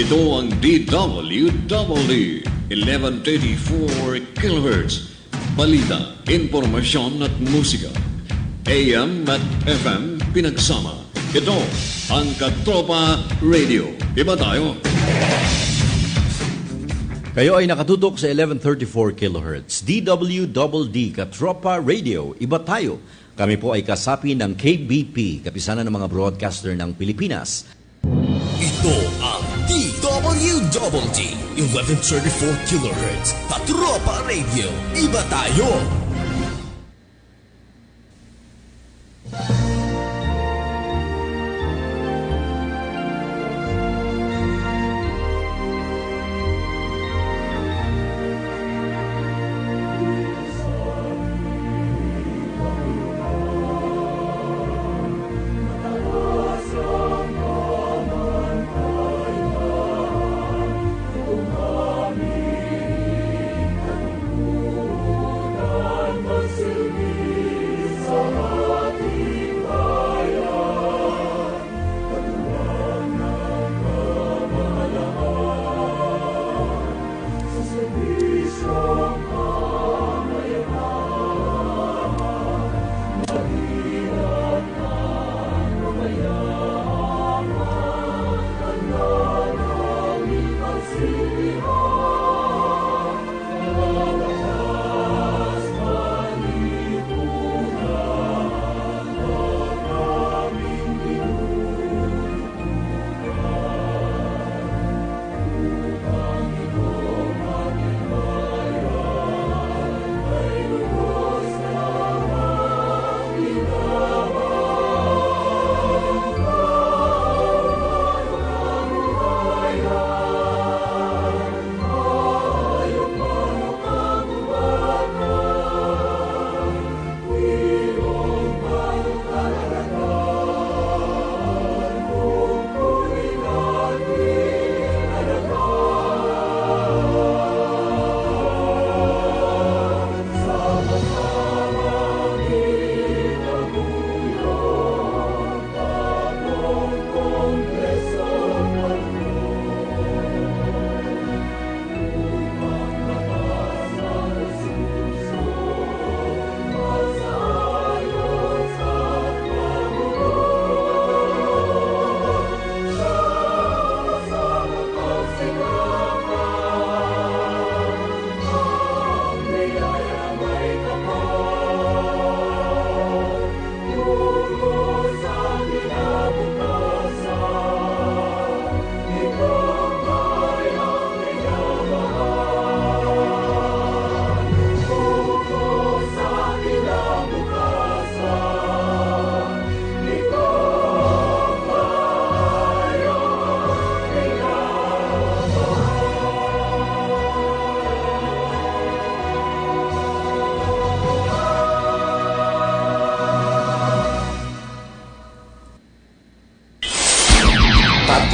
Ito ang DWDD 1134 kHz. Balita, impormasyon at musika. AM at FM pinagsama. Ito ang Katropa Radio. Iba tayo. Kayo ay nakatutok sa 1134 kHz. DWDD Katropa Radio. Iba tayo. Kami po ay kasapi ng KBP, kapisanan ng mga broadcaster ng Pilipinas. Ito ang DWDD 1134 kHz Katropa Radio. Iba tayo.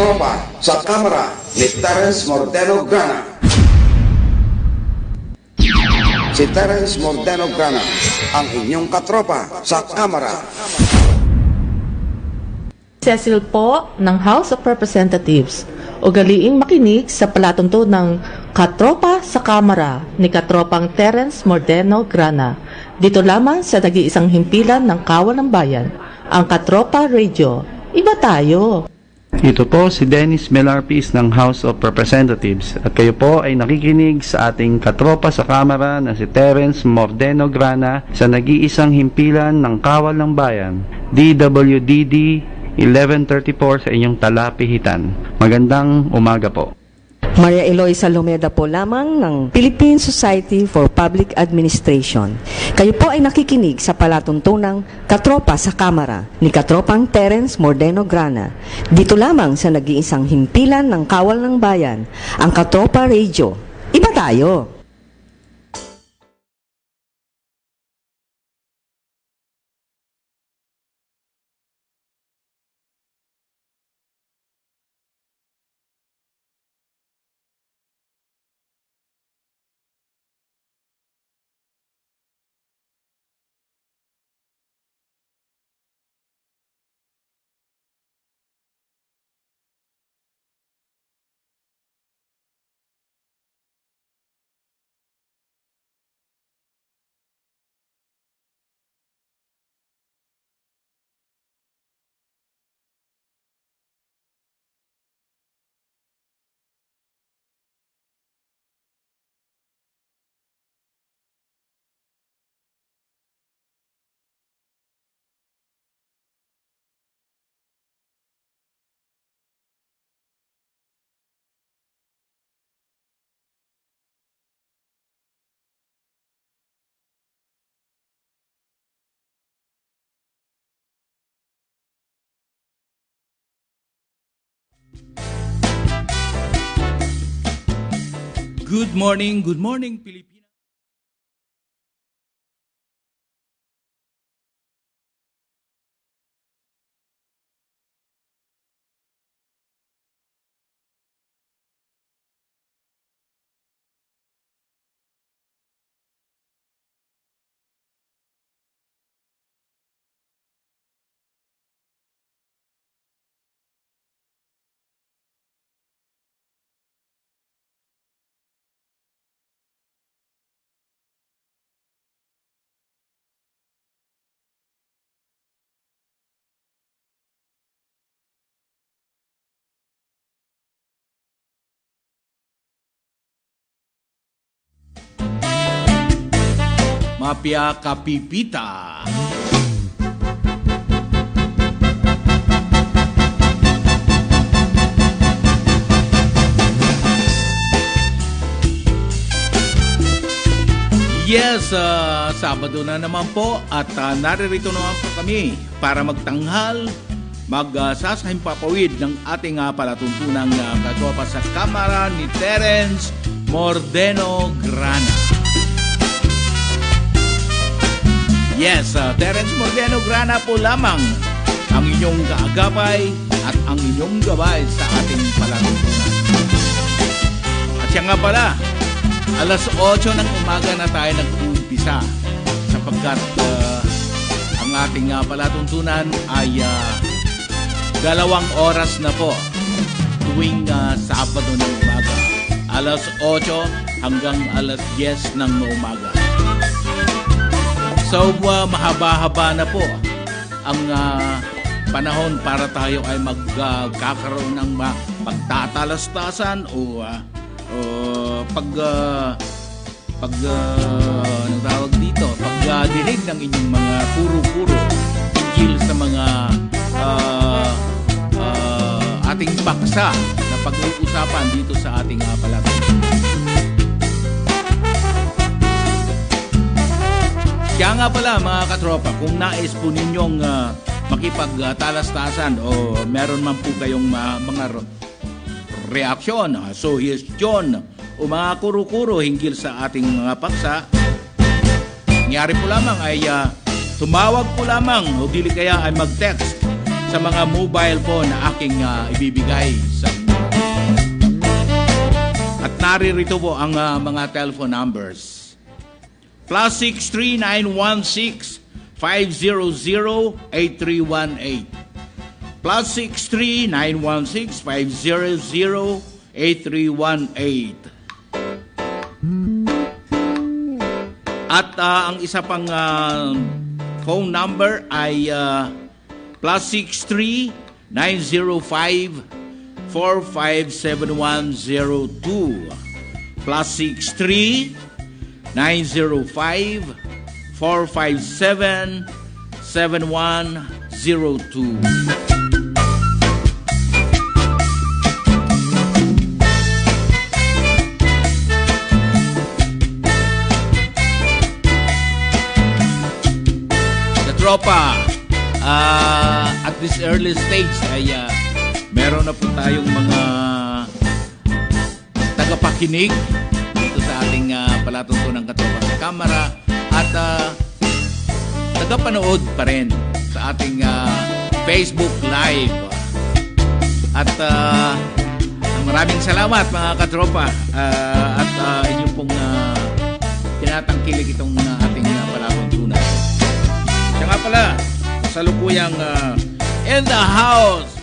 Katropa sa Kamara ni Terencius Mordeno Grana. Si Terencius Mordeno Grana, ang inyong katropa sa Kamara. Cecil po ng House of Representatives. Ugaliing makinig sa palatunto ng Katropa sa Kamara ni Katropang Terencius Mordeno Grana. Dito lamang sa nag-iisang himpilan ng Kawal ng Bayan, ang Katropa Radio. Iba tayo. Ito po si Dennis Melarpis ng House of Representatives at kayo po ay nakikinig sa ating katropa sa Kamara na si Terencius Mordeno Grana sa nag-iisang himpilan ng Kawal ng Bayan, DWDD 1134 sa inyong talapihitan. Magandang umaga po. Maria Eloisa Lomeda po lamang ng Philippine Society for Public Administration. Kayo po ay nakikinig sa palatuntunang Katropa sa Kamara ni Katropang Terencius Mordeno Grana. Dito lamang sa nag-iisang himpilan ng Kawal ng Bayan, ang Katropa Radio. Iba tayo! Good morning, Pilipinas. Mapia Kapipita. Yes, Sabado na naman po at naririto naman po kami para magtanghal, magsasahimpapawid ng ating palatuntunang katropa sa kamara ni Terence Mordeno Grana. Yes, Terence Mordeno Grana po lamang ang inyong kaagapay at ang inyong gabay sa ating palatuntunan. At siya nga pala, alas 8 ng umaga na tayo nag-uumpisa sapagkat ang ating palatuntunan ay 2 oras na po tuwing Sabado ng umaga. Alas 8 hanggang alas 10 ng umaga. So, mahaba-haba na po ang panahon para tayo ay magkakaroon ng pagtatalastasan o anong tawag dito, pagdinig ng inyong mga puro-puro tungkol sa mga ating paksa na pag-uusapan dito sa ating palatuntunan. Kaya nga pala mga katropa, kung nais po ninyong makipagtalastasan o meron man po kayong mga reaksyon, suggestion o mga kuro-kuro hinggil sa ating mga paksa, nangyari po lamang ay tumawag po lamang o dili kaya ay mag-text sa mga mobile phone na aking ibibigay sa inyo. At naririto po ang mga telephone numbers. +63 916 500 8318. +63 916 500 8318. At ang isa pang phone number ay +63 905 457102. +63 905 457 7102. Katropa, at this early stage ay meron na po tayong mga tagapakinig dito sa ating palatuntunan katropa sa kamera at tagapanood pa rin sa ating Facebook Live. At maraming salamat mga katropa at inyong pong tinatangkilik itong ating palatuntunan. Siya nga pala, salukuyang in the house.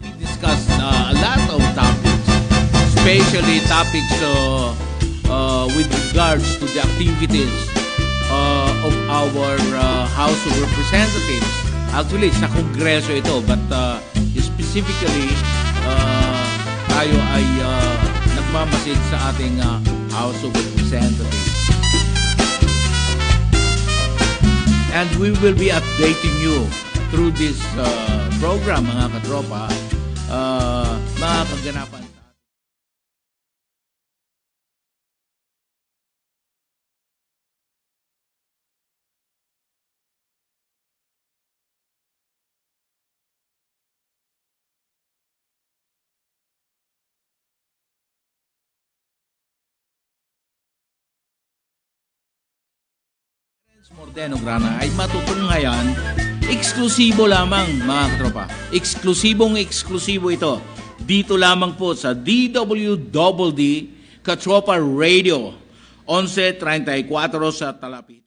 We discussed a lot of topics, especially topics with regards to the activities of our House of Representatives. Actually, sa Kongreso ito, but specifically, tayo ay nagmamasid sa ating House of Representatives. And we will be updating you through this program, mga katropa, mga kaganapan. Mordeno Grana ay matutunghayan eksklusibo lamang, mga katropa. Eksklusibo ito. Dito lamang po sa DWDD Katropa Radio 1134 sa Talapitan.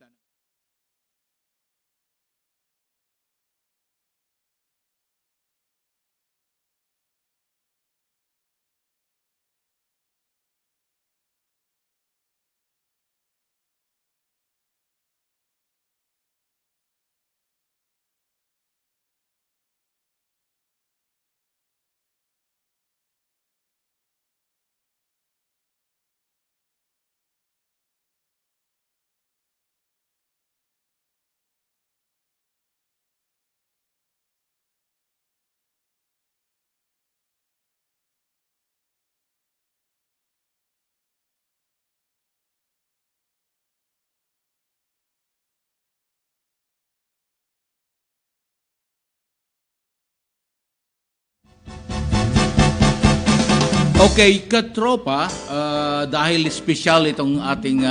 Okay, katropa, dahil special itong ating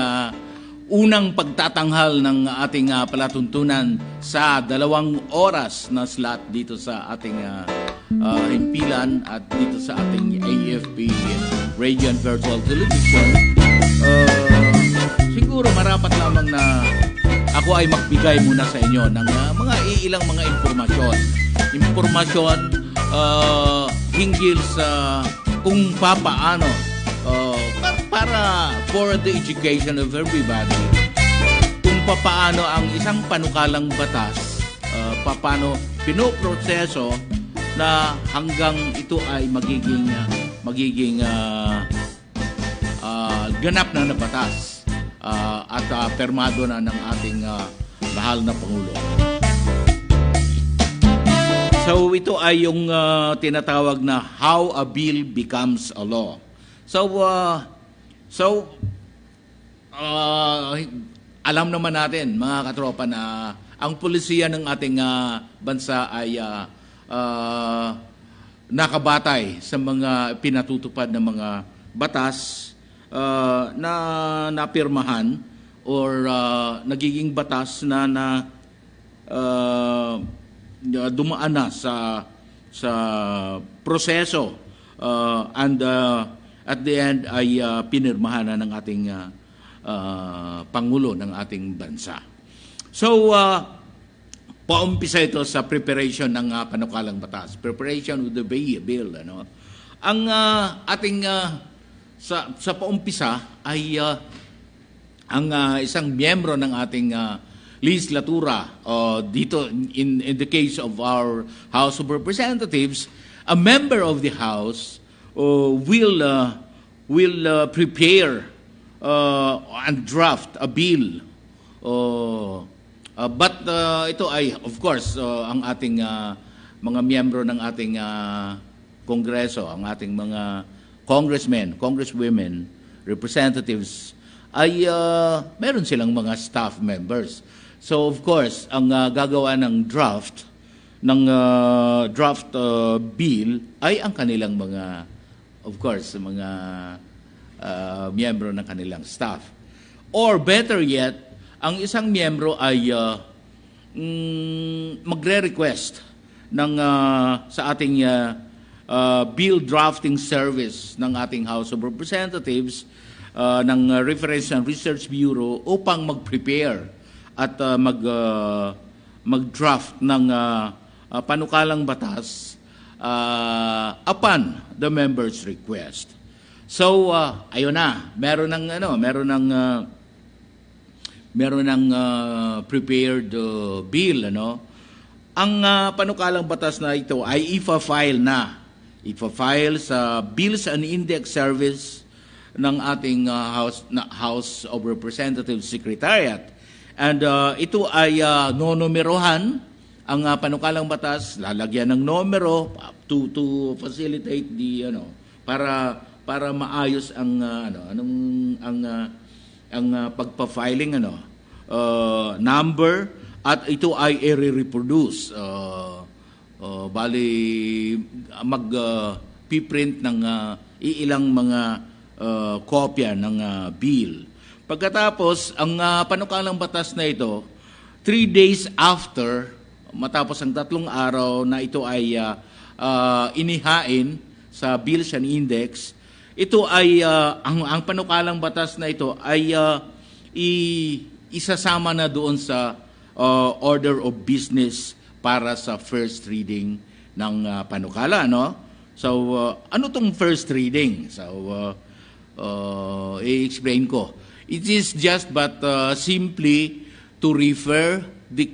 unang pagtatanghal ng ating palatuntunan sa 2 oras na slot dito sa ating himpilan at dito sa ating AFP Radio and Virtual Television, siguro marapat lamang na ako ay magbigay muna sa inyo ng mga ilang mga impormasyon hinggil sa kung papaano para for the education of everybody, kung papaano ang isang panukalang batas, papaano pinoproseso na hanggang ito ay magiging ganap na batas at permado na ng ating mahal na Pangulo. So ito ay yung tinatawag na how a bill becomes a law. So alam naman natin, mga katropa, na ang pulisiya ng ating bansa ay nakabatay sa mga pinatutupad na mga batas na napirmahan or nagiging batas na dumaan na sa proseso and at the end ay pinirmahan na ng ating Pangulo ng ating bansa. So, paumpisa ito sa preparation ng panukalang batas. Preparation of the bill. Ano? Ang ating sa paumpisa ay ang isang miyembro ng ating legislatura dito in the case of our House of Representatives, a member of the House will prepare and draft a bill. But ito ay, of course, ang ating mga miyembro ng ating Kongreso, ang ating mga congressmen, congresswomen, representatives, ay meron silang mga staff members. So, of course, ang gagawa ng draft bill ay ang kanilang mga, of course, mga miyembro ng kanilang staff. Or better yet, ang isang miyembro ay magre-request ng sa ating bill drafting service ng ating House of Representatives ng Reference and Research Bureau upang mag-prepare at mag-draft ng panukalang batas upon the members' request. So ayun na, meron ng prepared bill, ano. Ang panukalang batas na ito ay ifa-file sa Bills and Index Service ng ating House of Representatives Secretariat. And ito ay nonumerohan. Ang panukalang batas, lalagyan ng numero to facilitate the para maayos ang pagpa-filing number, at ito ay i-reproduce. Bali mag-piprint ng ilang mga kopya ng bill. Pagkatapos, ang panukalang batas na ito, 3 days after, matapos ang 3 araw na ito ay inihain sa Bills and Index, ito ay, ang panukalang batas na ito ay isasama na doon sa order of business para sa first reading ng panukala, no? So, ano tong first reading? So, i-explain ko. It is just but simply to refer the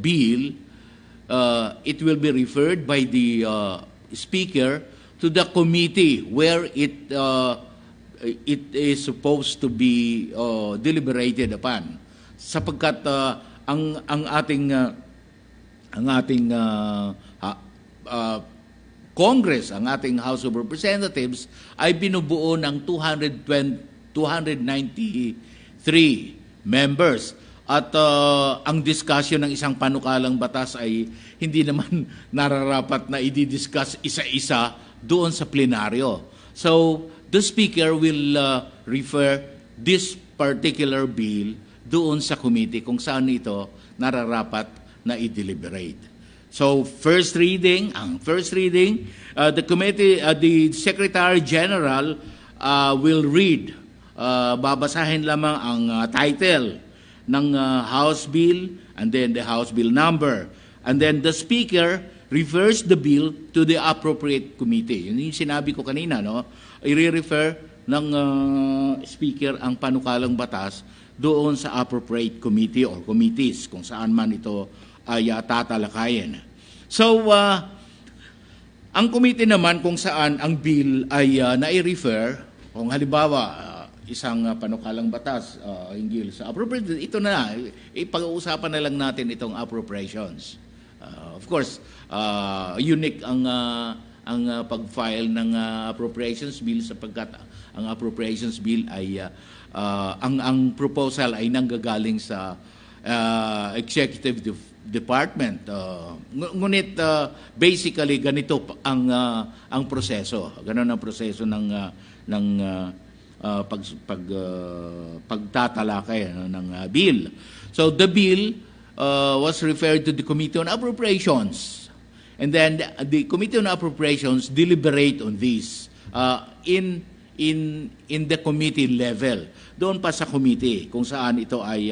bill. It will be referred by the speaker to the committee where it is supposed to be deliberated upon, sapagkat ang ating Congress, ang ating House of Representatives ay binubuo ng 293 members, at ang discussion ng isang panukalang batas ay hindi naman nararapat na i-discuss isa-isa doon sa plenaryo. So the Speaker will refer this particular bill doon sa committee kung saan ito nararapat na i-deliberate. So first reading, the committee, the Secretary General will read, babasahin lamang ang title ng House Bill and then the House Bill number. And then the Speaker refers the bill to the appropriate committee. Yun yung sinabi ko kanina, no? I-refer ng Speaker ang panukalang batas doon sa appropriate committee or committees kung saan man ito ay tatalakayin. So, ang committee naman kung saan ang bill ay nai-refer, kung halimbawa, isang panukalang batas hinggil sa appropriation, ito na, ipag-uusapan na lang natin itong appropriations. Of course, unique ang pag-file ng appropriations bill sapagkat ang appropriations bill ay ang proposal ay nanggagaling sa executive department. Ngunit basically ganito ang proseso. Ganun ang proseso ng pagtatalakay ng bill. So the bill was referred to the Committee on Appropriations, and then the Committee on Appropriations deliberate on this in the committee level. Doon pa sa committee kung saan ito ay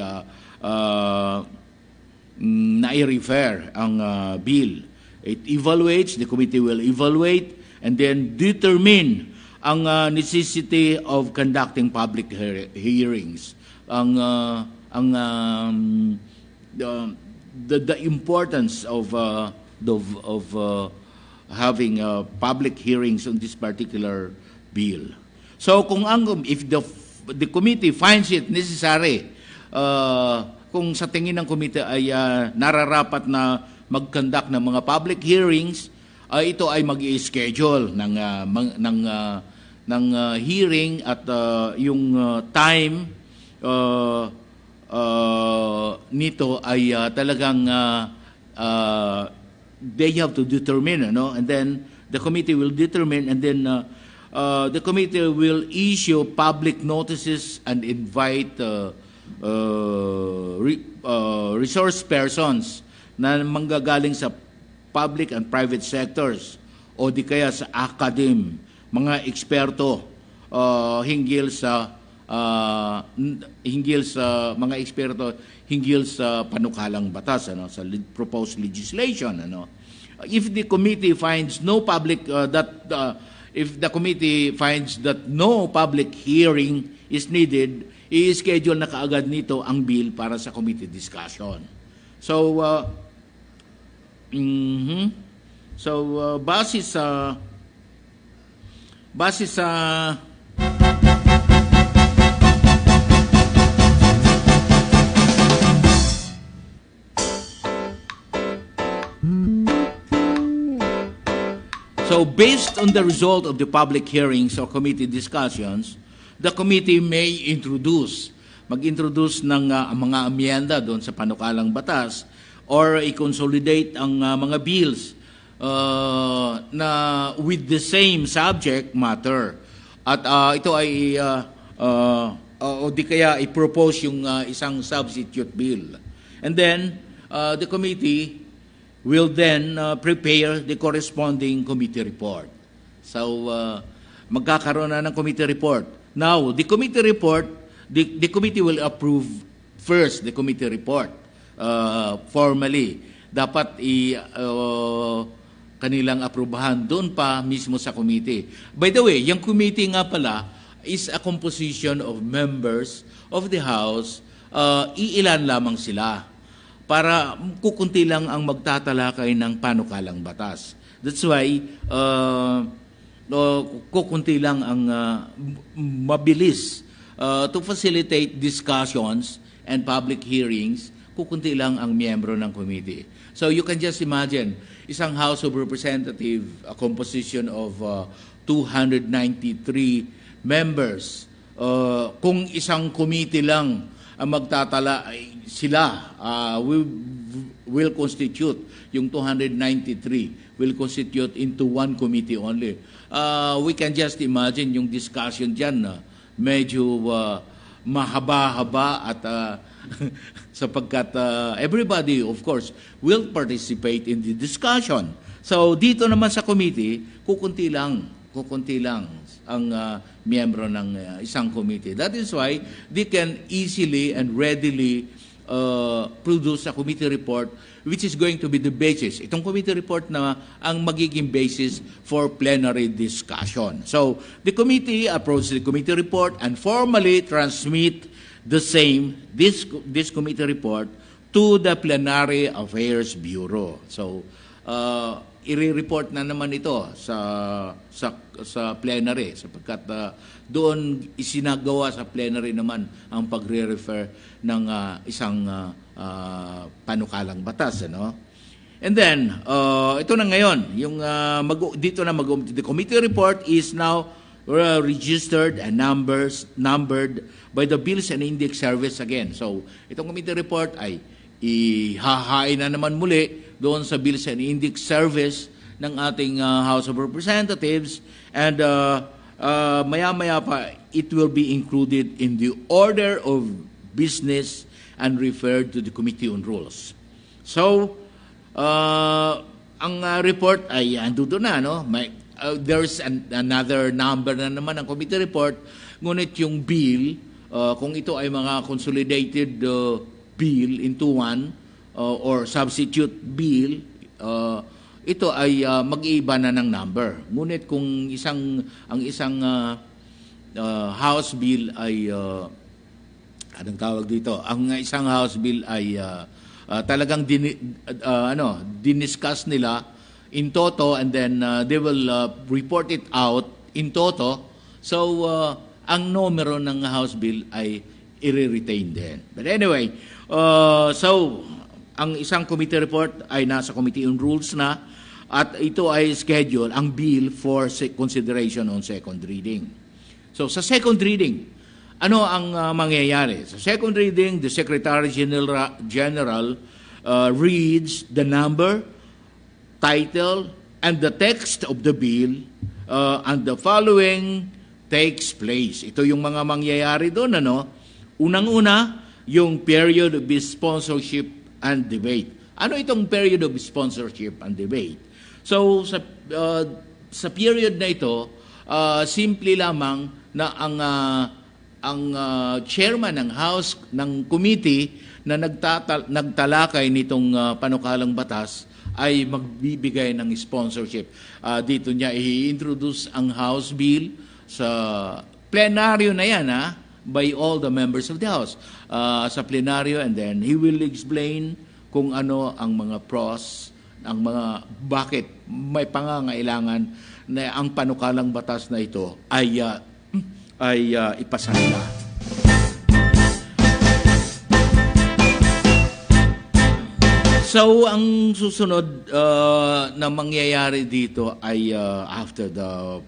nai-refer ang bill. It evaluates, the committee will evaluate and then determine ang necessity of conducting public hearings. The importance of having public hearings on this particular bill. So if the committee finds it necessary, kung sa tingin ng committee ay nararapat na mag-conduct ng mga public hearings, ito ay mag-i-schedule ng hearing, at yung time nito ay talagang they have to determine, and then the committee will determine, and then the committee will issue public notices and invite resource persons na manggagaling sa public and private sectors o di kaya sa academe, mga eksperto hinggil sa mga eksperto hinggil sa panukalang batas, sa proposed legislation, if the committee finds no public if the committee finds that no public hearing is needed, i-schedule na kaagad nito ang bill para sa committee discussion. So base sa So based on the result of the public hearings or committee discussions, the committee may mag-introduce ng mga amyenda doon sa panukalang batas or i-consolidate ang mga bills na with the same subject matter. At ito ay o di kaya i-propose yung isang substitute bill. And then the committee will then prepare the corresponding committee report. So, magkakaroon na ng committee report. Now, the committee report, the committee will approve first the committee report formally. Dapat kanilang aprubahan doon pa mismo sa committee. By the way, yung committee nga pala is a composition of members of the House. Iilan lamang sila para kukunti lang ang magtatalakay ng panukalang batas. That's why kukunti lang ang mabilis to facilitate discussions and public hearings, kukunti lang ang miyembro ng committee. So you can just imagine, isang House of Representatives, a composition of 293 members, kung isang committee lang ang magtatala, sila will constitute, yung 293 will constitute into one committee only. We can just imagine yung discussion dyan na medyo mahaba-haba at sapagkat everybody, of course, will participate in the discussion. So dito naman sa committee, kukunti lang ang miyembro ng isang committee. That is why they can easily and readily produce a committee report which is going to be the basis. Itong committee report na ang magiging basis for plenary discussion. So the committee approves the committee report and formally transmit the same, this committee report, to the Plenary Affairs Bureau. So i-report na naman ito sa plenary sapagkat doon isinagawa sa plenary naman ang pagre-refer ng isang panukalang batas, ano? And then ito na ngayon yung the committee report is now registered and numbered by the Bills and Index Service again. So itong committee report ay ihahain na naman muli doon sa Bills and Index Service ng ating House of Representatives, and maya-maya pa it will be included in the order of business and referred to the Committee on Rules. So ang report ay andudo na, no? There's another number na naman ang committee report, ngunit yung bill, kung ito ay mga consolidated bill into one or substitute bill, ito ay mag-iiba na ng number. Ngunit kung ang isang House bill ay anong tawag dito? Ang isang House bill ay talagang diniscuss nila in toto, and then they will report it out in toto. So ang numero ng House bill ay i-retain din. But anyway, so ang isang committee report ay nasa Committee on Rules na, at ito ay schedule ang bill for consideration on second reading. So sa second reading, ano ang mangyayari? Sa second reading, the Secretary General reads the number, title, and the text of the bill, and the following takes place. Ito yung mga mangyayari doon, ano? Unang-una, yung period of sponsorship and debate. Ano itong period of sponsorship and debate? So sa period na ito, simple lamang na ang chairman ng House ng committee na nagtalakay nitong panukalang batas ay magbibigay ng sponsorship. Dito niya i-introduce ang House Bill sa plenaryo na yan, by all the members of the House. Sa plenaryo, and then he will explain kung ano ang mga pros, ang mga bakit may pangangailangan na ang panukalang batas na ito ay ipasa nila. So, ang susunod na mangyayari dito ay after the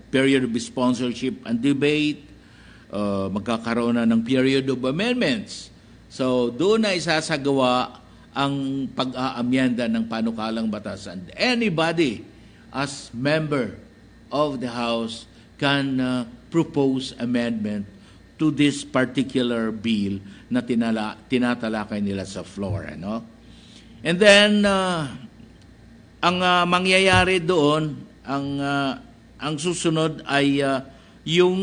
period of sponsorship and debate, magkakaroon na ng period of amendments. So, doon na isasagawa ang pag-aamyenda ng panukalang batas. And anybody as member of the House can propose amendment to this particular bill na tinatalakay nila sa floor. And then, ang mangyayari doon, ang susunod ay yung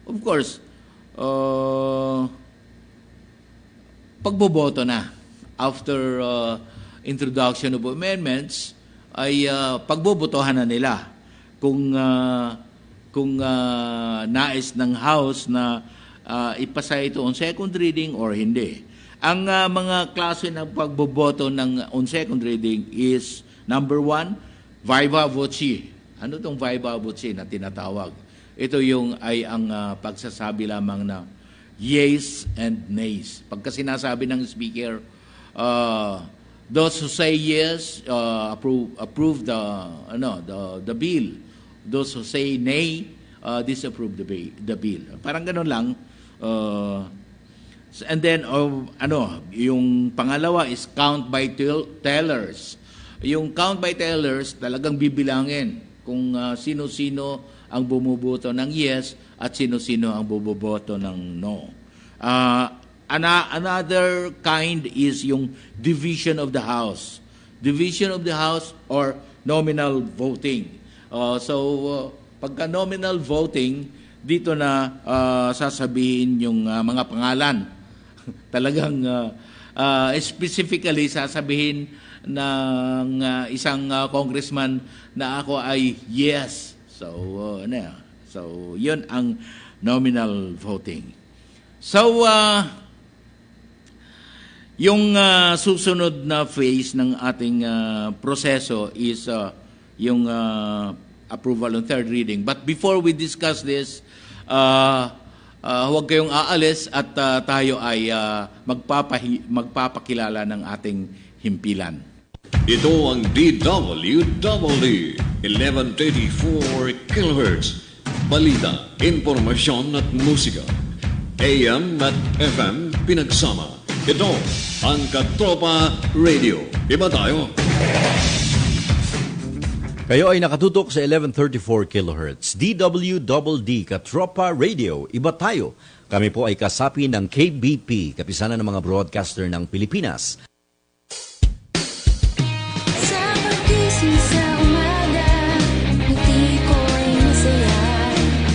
of course, pagboboto na. After introduction of amendments, ay pagbobotohan na nila kung nais ng House na ipasa ito on second reading or hindi. Ang mga klase ng pagboboto on second reading is, number 1, viva voce. Ano itong viva voce na tinatawag? Ito ay ang pagsasabi lamang na yes and nays. Pagka sinasabi ng speaker, those who say yes approve the bill. Those who say nay disapprove the bill. Parang gano'n lang. And then yung pangalawa is count by tellers. Yung count by tellers, talagang bibilangin kung sino-sino ang bumuboto ng yes at sino-sino ang bumuboto ng no. Another kind is yung division of the House. Division of the House or nominal voting. Pagka nominal voting, dito na sasabihin yung mga pangalan. Talagang specifically sasabihin ng isang congressman na ako ay yes. So yun ang nominal voting. So, yung susunod na phase ng ating proseso is yung approval on third reading. But before we discuss this, huwag kayong aalis at tayo ay magpapakilala ng ating himpilan. Ito ang DWDD 1134 kHz. Balita, impormasyon at musika. AM at FM pinagsama. Ito ang Katropa Radio. Iba tayo. Kayo ay nakatutok sa 1134 kHz. DWDD Katropa Radio. Iba tayo. Kami po ay kasapi ng KBP, Kapisanan ng mga Broadcaster ng Pilipinas. Sa pagkising sa umaga, ngiti ko'y masaya.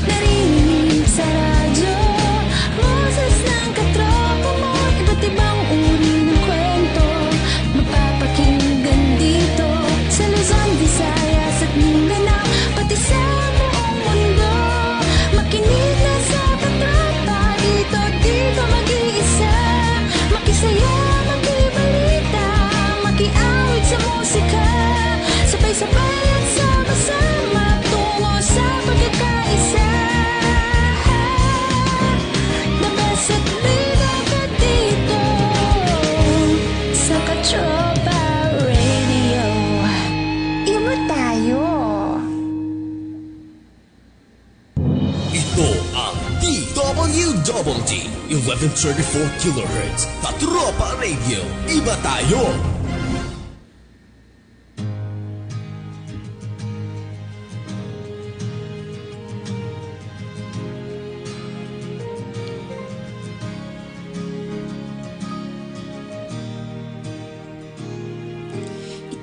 Narinig sa radyo, boses ng katropa mo. Iba't ibang uri ng kwento, mapapakinggan dito. Sa Luzon, Visayas at Mindanao, pati sa buong mundo. Makinig na sa katropa, dito di ka mag-iisa. Makisaya, makibalita, makiawit sa musika. Sabay-sabay at sama-sama, tungo sa pagkakaisa. The best at bida ka dito sa Katropa Radio. Iba tayo. Ito ang DWDD 1134 kHz Katropa Radio. Iba tayo.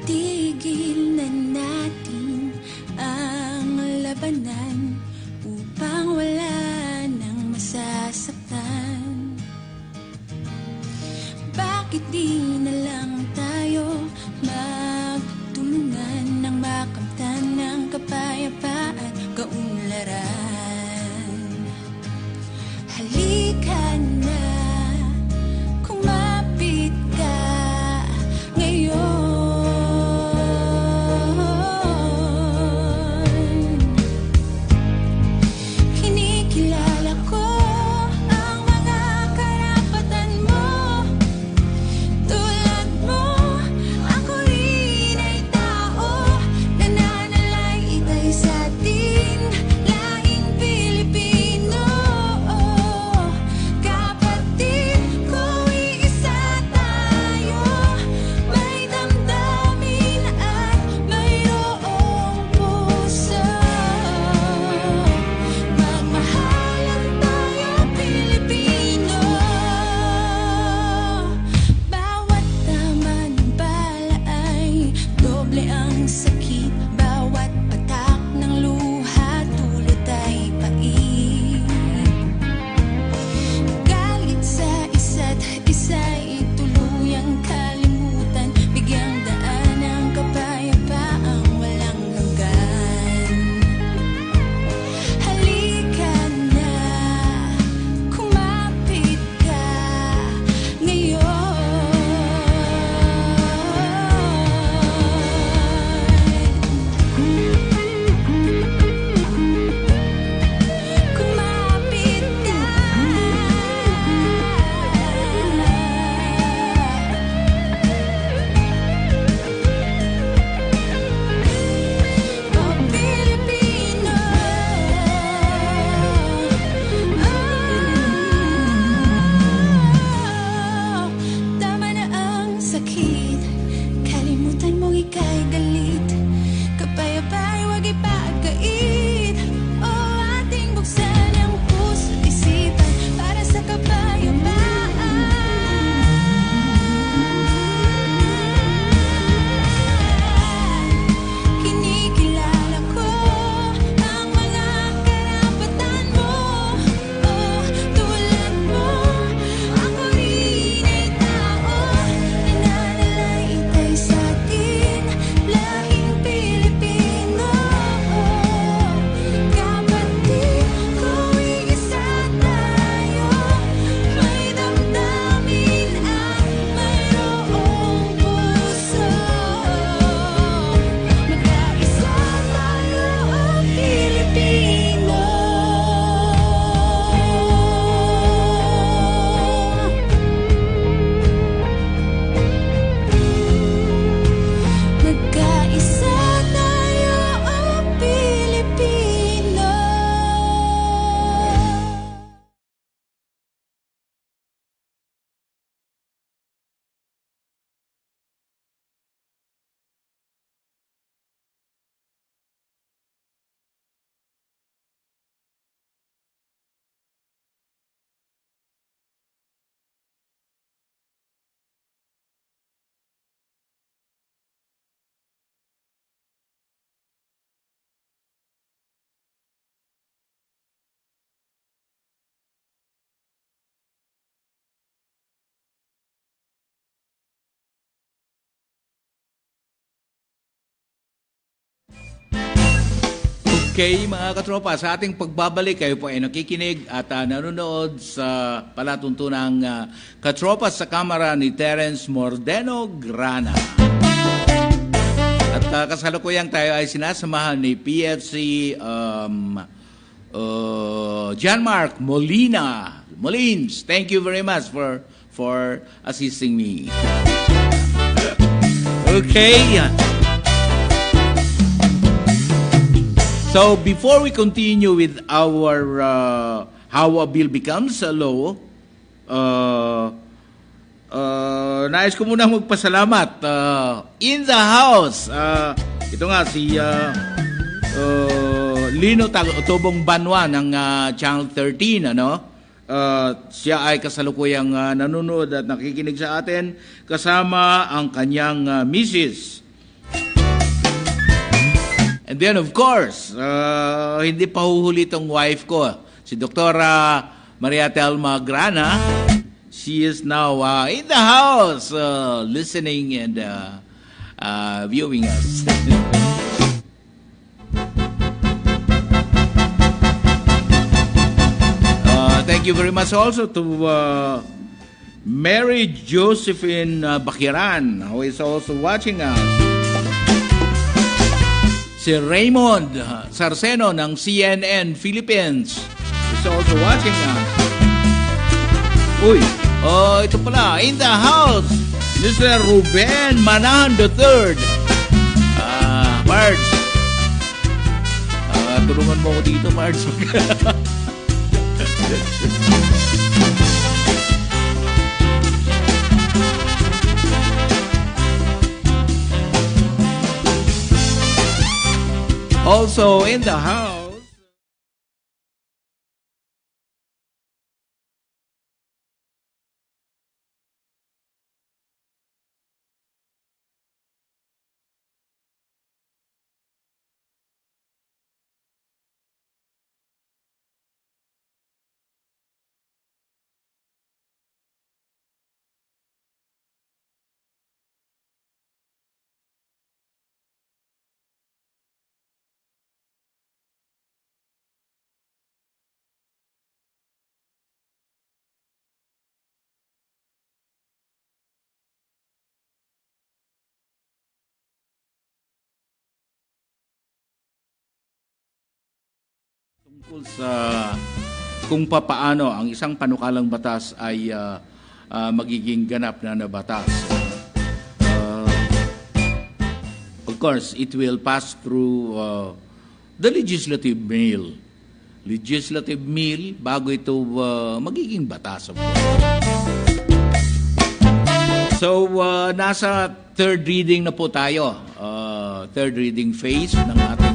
Itigil na natin ang labanan upang wala nang masasaktan. Okay, mga katropa, sa ating pagbabalik, kayo po ay nakikinig at nanonood sa palatuntunang Katropa sa Kamara ni Terence Mordeno, Grana. At kasalukuyang tayo ay sinasamahan ni PFC John Mark Molins. Thank you very much for assisting me. Okay. So before we continue with our how a bill becomes a law, nais ko muna magpasalamat in the house. Ito nga si Lino Tobong Banwa ng Channel 13, ano? Siya ay kasalukuyang nanonood at nakikinig sa atin kasama ang kanyang misis. And then of course, hindi pa huhuli itong wife ko, si Dr. Maria Telma Grana. She is now in the house listening and viewing us. Thank you very much also to Mary Josephine Bakiran, who is also watching us. Si Raymond Sarceno ng CNN Philippines is also watching us. Uy, ito pala, in the house, Mr. Ruben Manahan III. Pards. Tulungan mo ko dito, Pards. Also in the house, tungkol sa kung papaano ang isang panukalang batas ay magiging ganap na batas. Of course, it will pass through the legislative mill. Legislative mill bago ito magiging batas. So, nasa third reading na po tayo. Third reading phase ng ating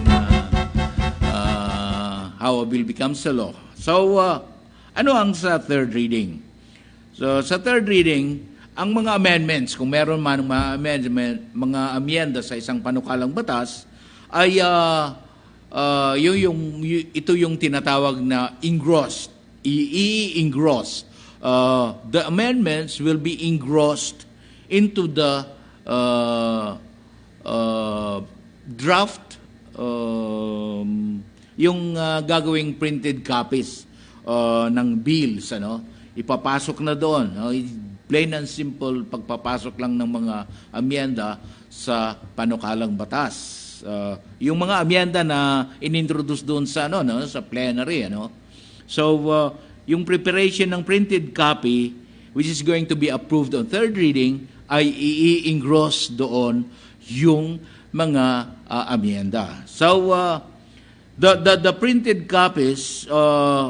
how a bill becomes a law. So, ano ang sa third reading? So, sa third reading, ang mga amendments, kung meron man mga amyenda sa isang panukalang batas, ay ito yung tinatawag na engrossed, i-engrossed. The amendments will be engrossed into the draft, yung gagawing printed copies ng bills, ano, ipapasok na doon. Plain and simple pagpapasok lang ng mga amyenda sa panukalang batas. Yung mga amyenda na inintroduce doon sa sa plenary, ano. So yung preparation ng printed copy which is going to be approved on third reading ay i-engross doon yung mga amyenda. So the printed copies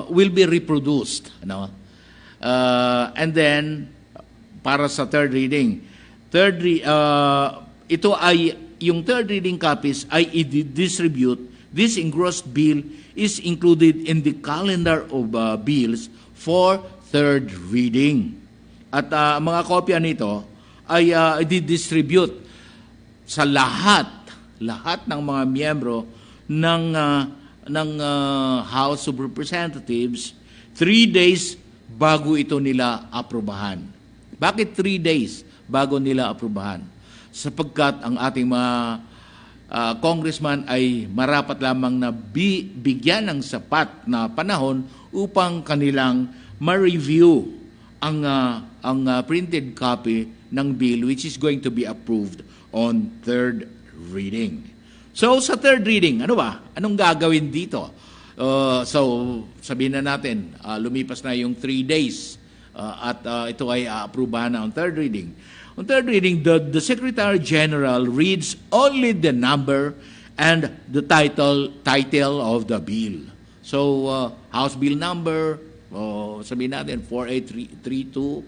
will be reproduced, and then para sa third reading, ito ay yung third reading copies ay i-distribute. This engrossed bill is included in the calendar of bills for third reading. At mga kopya nito ay i-distribute sa lahat ng mga miyembro ng House of Representatives 3 days bago ito nila aprobahan. Bakit 3 days bago nila aprobahan? Sapagkat ang ating mga congressman ay marapat lamang na bigyan ng sapat na panahon upang kanilang ma-review ang printed copy ng bill which is going to be approved on third reading. So sa third reading, ano ba? Anong gagawin dito? So sabihin na natin, lumipas na yung 3 days at ito ay aprubahan na on third reading. On third reading, the Secretary General reads only the number and the title of the bill. So, House Bill number, sabihin natin, 4832.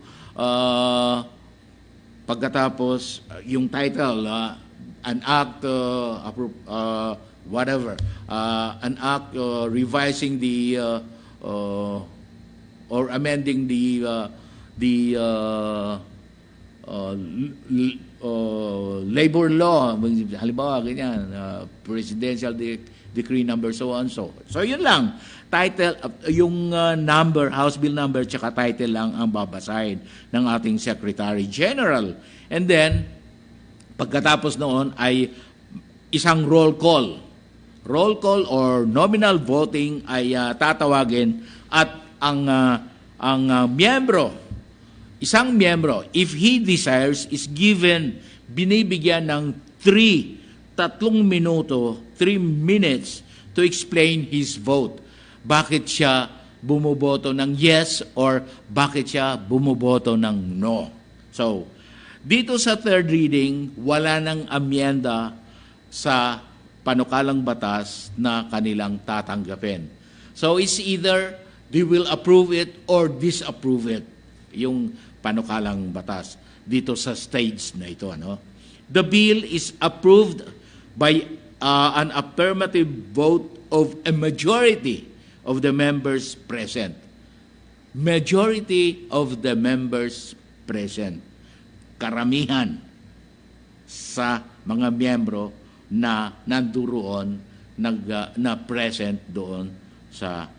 Pagkatapos, yung title, an act, whatever, an act revising the, or amending the labor law, halimbawa ganyan, presidential decree number so on so. So yun lang, title, yung number, House Bill number, tsaka title lang ang babasahin ng ating Secretary General. And then, pagkatapos noon ay isang roll call or nominal voting ay tatawagin at ang miyembro, isang miyembro, if he desires, is binibigyan ng 3 minutes to explain his vote. Bakit siya bumoboto ng yes or bakit siya bumoboto ng no. So, dito sa third reading, wala nang amyenda sa panukalang batas na kanilang tatanggapin. So, it's either they will approve it or disapprove it. Yung panukalang batas dito sa stage na ito. The bill is approved by an affirmative vote of a majority of the members present. Majority of the members present. Karamihan sa mga miyembro na nanduroon na present doon sa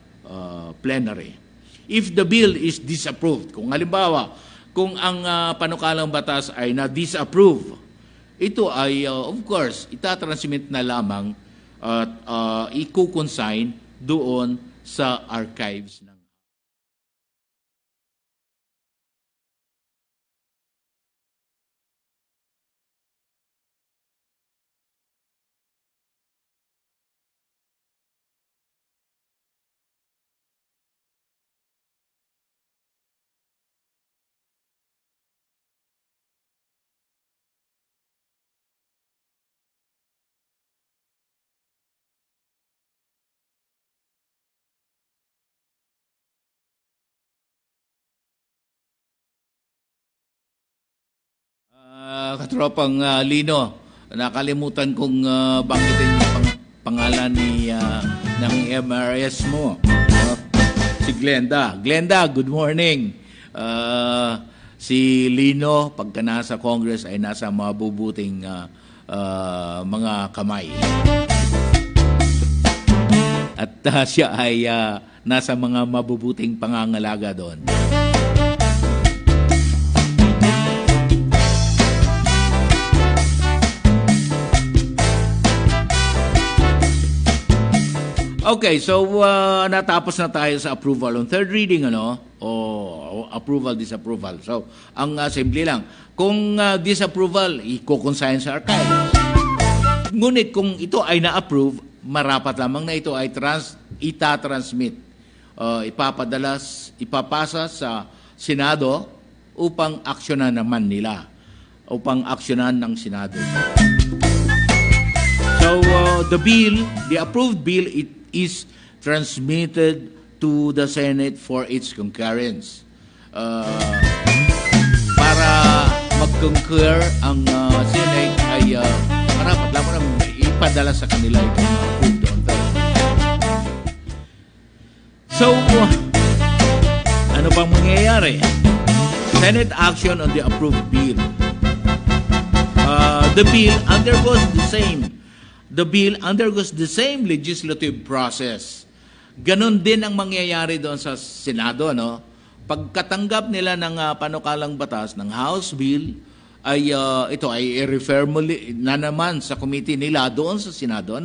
plenary. If the bill is disapproved, kung halimbawa, kung ang panukalang batas ay na-disapprove, ito ay, of course, itatransmit na lamang at i-consign doon sa archives ng Katropang Lino, nakalimutan kong banggitin yung pangalan ng MRS mo. Si Glenda. Glenda, good morning. Si Lino, pagka nasa Congress, ay nasa mabubuting mga kamay. At siya ay nasa mga mabubuting pangangalaga doon. Okay, so natapos na tayo sa approval on third reading, o approval, disapproval. So, ang simple lang, kung disapproval, i-consign sa archives. Ngunit kung ito ay na-approve, marapat lamang na ito ay itatransmit, ipapasa sa Senado upang aksyonan naman nila, upang aksyonan ng Senado. So, the approved bill, it is transmitted to the Senate for its concurrence. Para mag-concur ang Senate ay marapat lamang na ipadala sa kanila itong approved on Thursday. So, ano bang mangyayari? Senate action on the approved bill. The bill undergoes the same legislative process. Ganon din ang mangyayari doon sa Senado, Pagkatanggap nila ng panukalang batas ng House Bill, ay ito ay i-refer mo na naman sa committee nila doon sa Senado,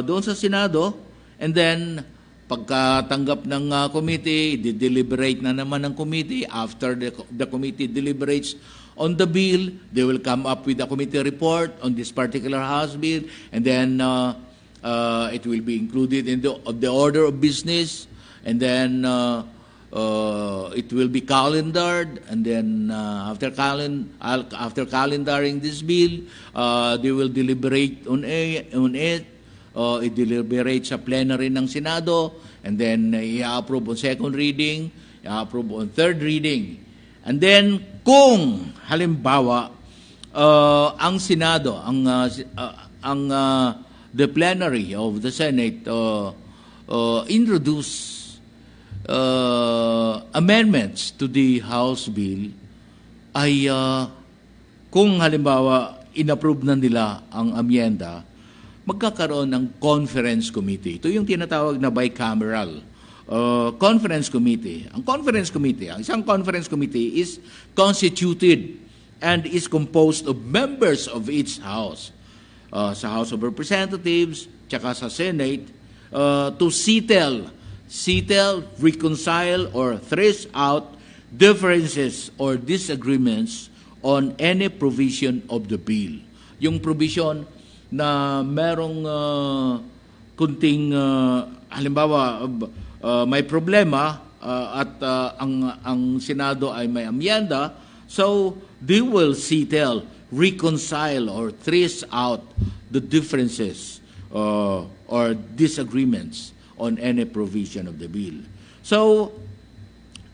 doon sa Senado, and then pagkatanggap ng committee, deliberate na naman ng committee. After the committee deliberates on the bill, they will come up with a committee report on this particular House bill, and then it will be included in the order of business, and then it will be calendared, and then after calendaring this bill, they will deliberate on it. It deliberates sa plenary ng Senado, and then i-approve on second reading, i-approve on third reading. And then kung halimbawa ang Senado, the plenary of the Senate introduce amendments to the House bill, ay kung halimbawa inapprove na nila ang amyenda, magkakaroon ng conference committee. Ito yung tinatawag na bicameral conference committee. Ang isang conference committee is constituted and is composed of members of each house. Sa House of Representatives, tsaka sa Senate, to settle, reconcile, or thresh out differences or disagreements on any provision of the bill. Yung provision na merong kunting halimbawa may problema at ang Senado ay may amyenda, so they will settle, reconcile, or trace out the differences or disagreements on any provision of the bill. So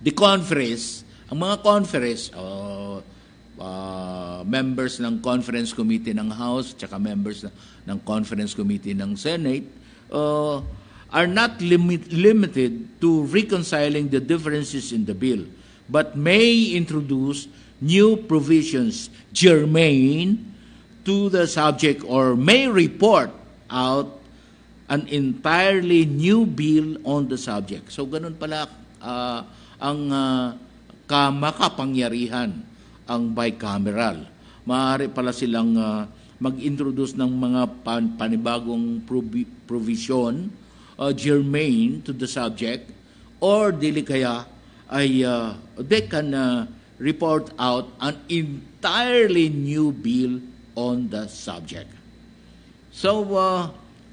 the conference, ang mga conference, members ng conference committee ng House tsaka members ng conference committee ng Senate are not limited to reconciling the differences in the bill, but may introduce new provisions germane to the subject, or may report out an entirely new bill on the subject. So ganun pala ang makapangyarihan ang bicameral. Maaari pala silang mag-introduce ng mga panibagong provision germane to the subject, or dili kaya ay they can report out an entirely new bill on the subject. So,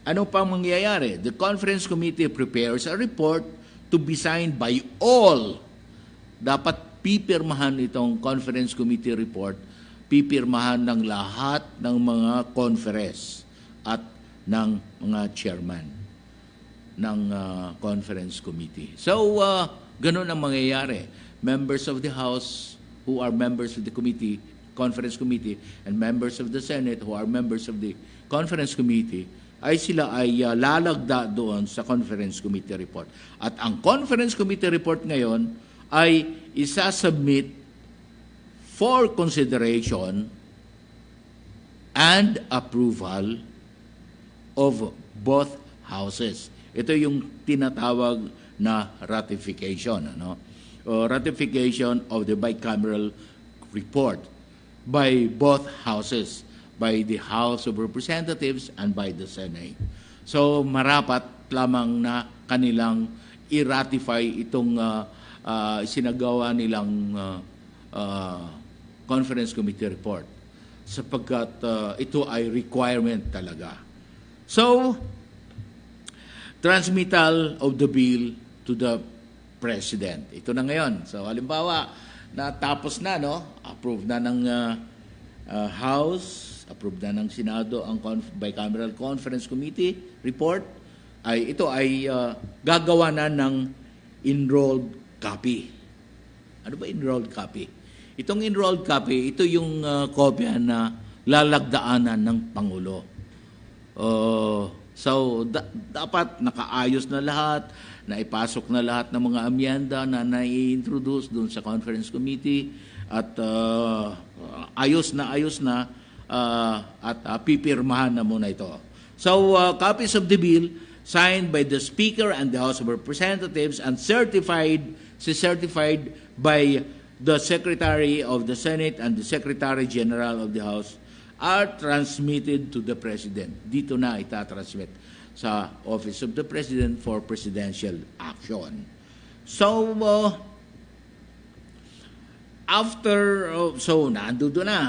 ano pang mangyayari? The conference committee prepares a report to be signed by all. Dapat pipirmahan itong conference committee report, pipirmahan ng lahat ng mga conference at ng mga chairman ng conference committee. So, ganun ang mangyayari. Members of the House who are members of the committee, conference committee, and members of the Senate who are members of the conference committee, ay sila ay lalagda doon sa conference committee report. At ang conference committee report ngayon ay isasubmit for consideration and approval of both houses. Ito yung tinatawag na ratification, ratification of the bicameral report by both houses, by the House of Representatives and by the Senate. So marapat lamang na kanilang i-ratify itong sinagawa nilang conference committee report, sapagkat ito ay requirement talaga. So, transmittal of the bill to the President. Ito na ngayon. So, halimbawa, natapos na, approve na ng House, approve na ng Senado ang bicameral conference committee report, ito ay gagawa na ng enrolled copy. Ano ba enrolled copy? Itong enrolled copy, ito yung kopya na lalagdaanan ng Pangulo. So, dapat nakaayos na lahat, naipasok na lahat ng mga amyenda na nai-introduce doon sa conference committee, at ayos na at pipirmahan na muna ito. So, copies of the bill signed by the Speaker and the House of Representatives and certified by the Secretary of the Senate and the Secretary General of the House are transmitted to the President. Dito na itatransmit sa Office of the President for presidential action. So, nandoon na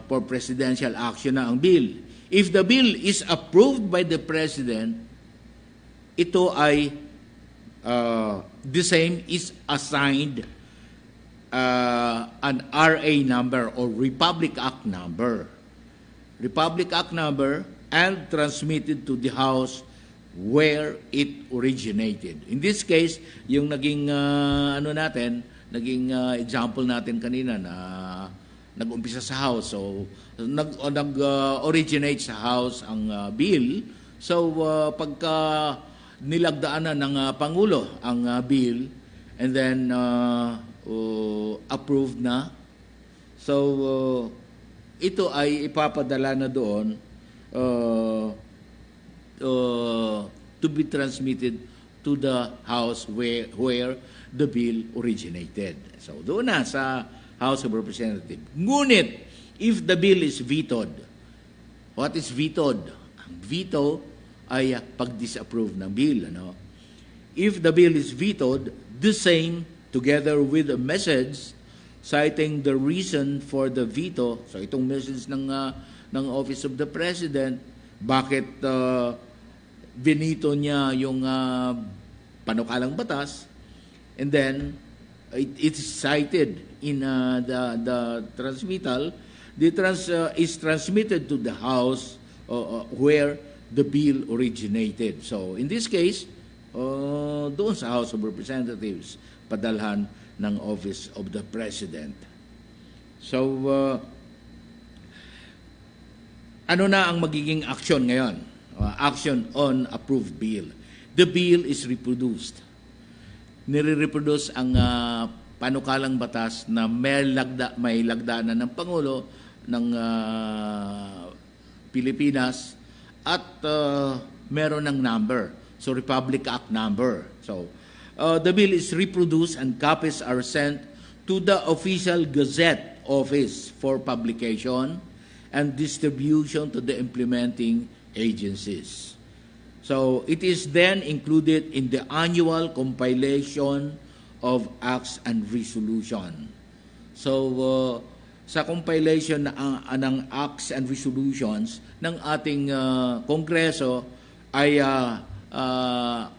for presidential action na ang bill. If the bill is approved by the President, ito ay the same is assigned an RA number or Republic Act number. Republic Act number and transmitted to the House where it originated. In this case, yung naging naging example natin kanina na nag-umpisa sa House. So, nag-originate sa House ang bill. So, pagka nilagdaan na ng Pangulo ang bill and then approved na. So, ito ay ipapadala na doon to be transmitted to the House where the bill originated. So, doon na sa House of Representatives. Ngunit, if the bill is vetoed, what is vetoed? Ang veto ay pag-disapprove ng bill. Ano? If the bill is vetoed, the same, together with a message citing the reason for the veto, so itong message ng Office of the President, bakit binito niya yung panukalang batas, and then it is cited in the transmittal. Is transmitted to the House where the bill originated. So in this case, doon sa House of Representatives, padalhan ng Office of the President. So ano na ang magiging action ngayon? Action on approved bill. The bill is reproduced. Nire-reproduce ang panukalang batas na may lagdaanan ng Pangulo ng Pilipinas at meron ng number. So, Republic Act number. So, the bill is reproduced and copies are sent to the official Gazette office for publication and distribution to the implementing agencies. So, it is then included in the annual compilation of acts and resolution. So, sa compilation ng acts and resolutions ng ating Kongreso ay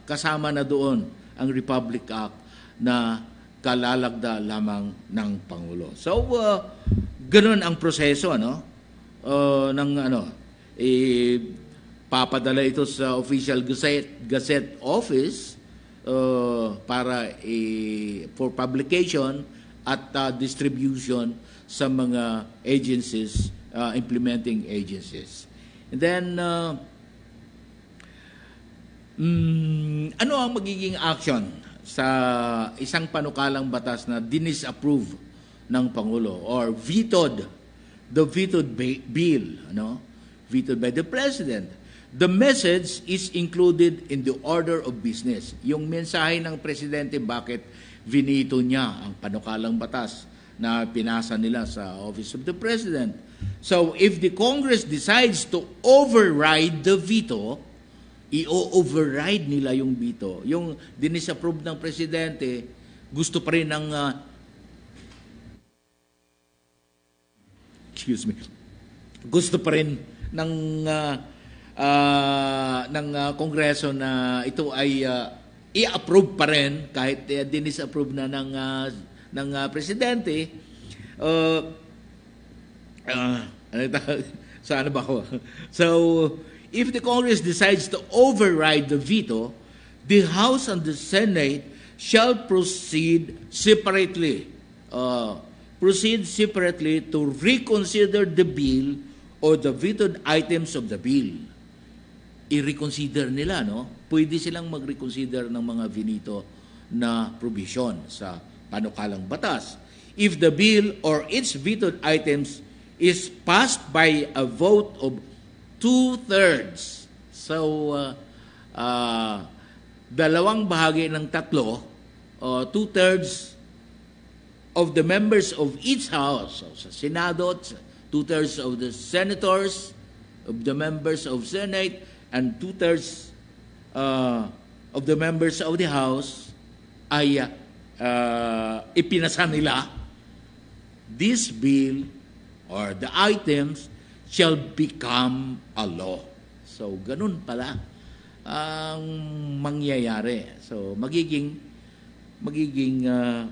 kasama na doon ang Republic Act na kalalagda lamang ng Pangulo. So, ganun ang proseso, ano? Papadala ito sa official Gazette office para for publication at distribution sa mga agencies, implementing agencies. And then, ano ang magiging action sa isang panukalang batas na dinisapprove ng Pangulo or vetoed, the vetoed bill, vetoed by the President? The message is included in the order of business. Yung mensahe ng Presidente bakit vinito niya ang panukalang batas na pinasa nila sa Office of the President. So, if the Congress decides to override the veto, i-override nila yung veto. Yung dinisapprove ng Presidente, gusto pa rin ng gusto pa rin ng Kongreso na ito ay i-approve pa rin kahit dinisapprove na ng Presidente. Saan ba ako? So, if the Congress decides to override the veto, the House and the Senate shall proceed separately to reconsider the bill or the vetoed items of the bill. I-reconsider nila, no? Pwede silang mag-reconsider ng mga vinito na provision sa panukalang batas. If the bill or its vetoed items is passed by a vote of 2/3. So, dalawang bahagi ng tatlo, 2/3 of the members of each house. So, sa Senado, 2/3 of the senators, of the members of Senate, and 2/3 of the members of the House ay ipinasa nila. This bill or the items shall become a law. So, ganun pala ang mangyayari. So, magiging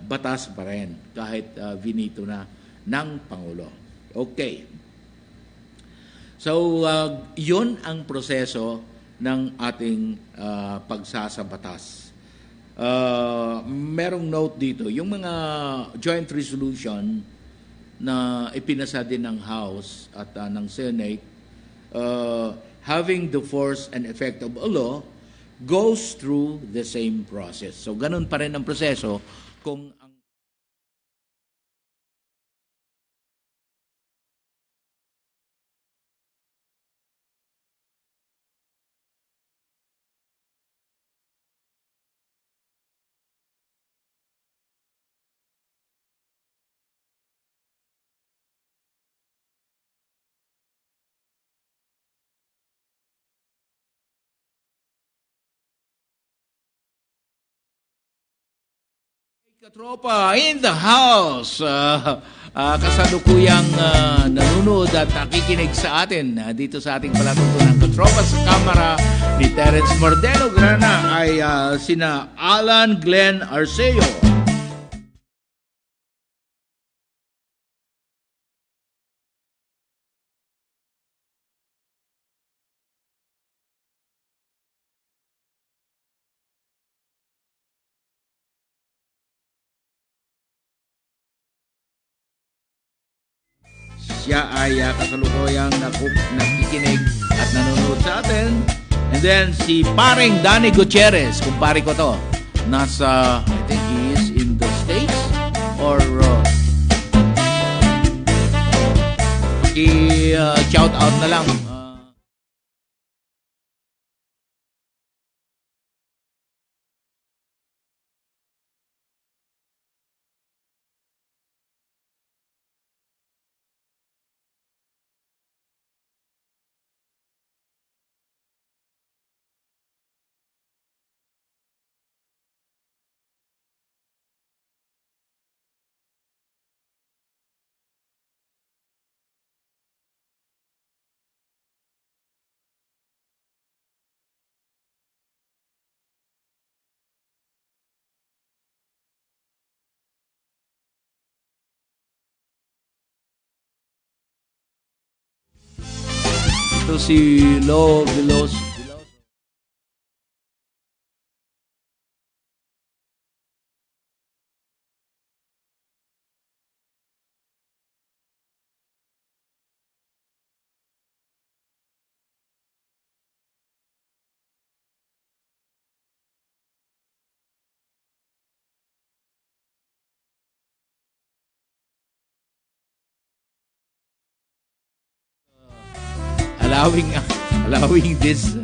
batas pa rin kahit vinito na ng Pangulo. Okay. So, yun ang proseso ng ating pagsasabatas. Merong note dito, yung mga joint resolution na ipinasa din ng House at ng Senate, having the force and effect of a law, goes through the same process. So, ganun pa rin ang proseso kung ang Katropa in the house. Kasalukuyang nanonood at nakikinig sa atin dito sa ating palatuntunan Katropa sa Kamara ni Terence Mordeno Grana ay sina Alan Glenn Arceo, siya ay kasalukuyang nakikinig at nanonood sa atin. And then si paring Danny Gutierrez, kumpare ko to, nasa, I think he is in the States or shout out na lang. Ito si Lo Veloso. Allowing this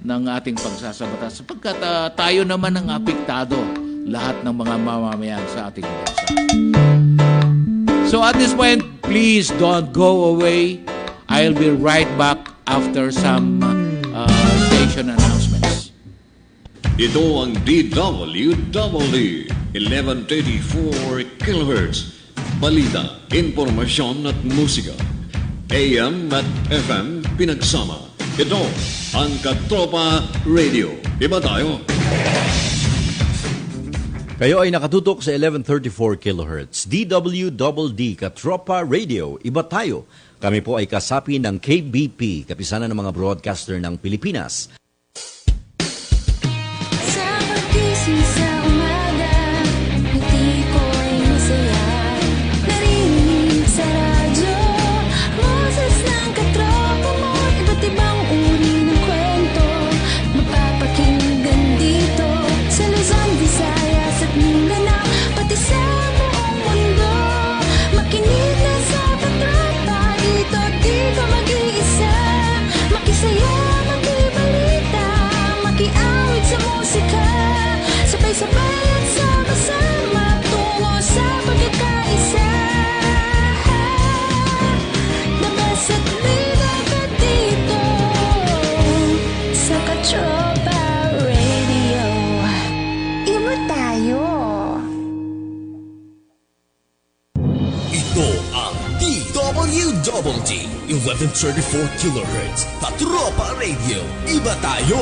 ng ating pagsasabatas sapagkat tayo naman ang apektado, lahat ng mga mamamayan sa ating bansa. So at this point, please don't go away. I'll be right back after some station announcements. Ito ang DWDD 1134 kHz. Balita, impormasyon at musika. AM at FM pinagsama. Ito ang Katropa Radio. Iba tayo. Kayo ay nakatutok sa 1134 kHz. DWDD Katropa Radio. Iba tayo. Kami po ay kasapi ng KBP, kapisanan ng mga broadcaster ng Pilipinas. Sa pagising sa umaga, ngiti ko'y masaya. Narinig sa radyo, boses ng katropa mo. Iba't ibang uri ng kwento, mapapakinggan dito. Sa Luzon, Visayas at Mindanao, pati sa buong mundo. Makinig na sa katropa, dito ka mag-iisa. Makisaya, makibalita, makiawit sa musika. Sabay-sabay at sama-sama, tungo sa pagkakaisa. Labas at bida ka dito, sa Katropa Radio. Iba tayo. Ito ang DWDD 1134 kHz Katropa Radio. Iba tayo.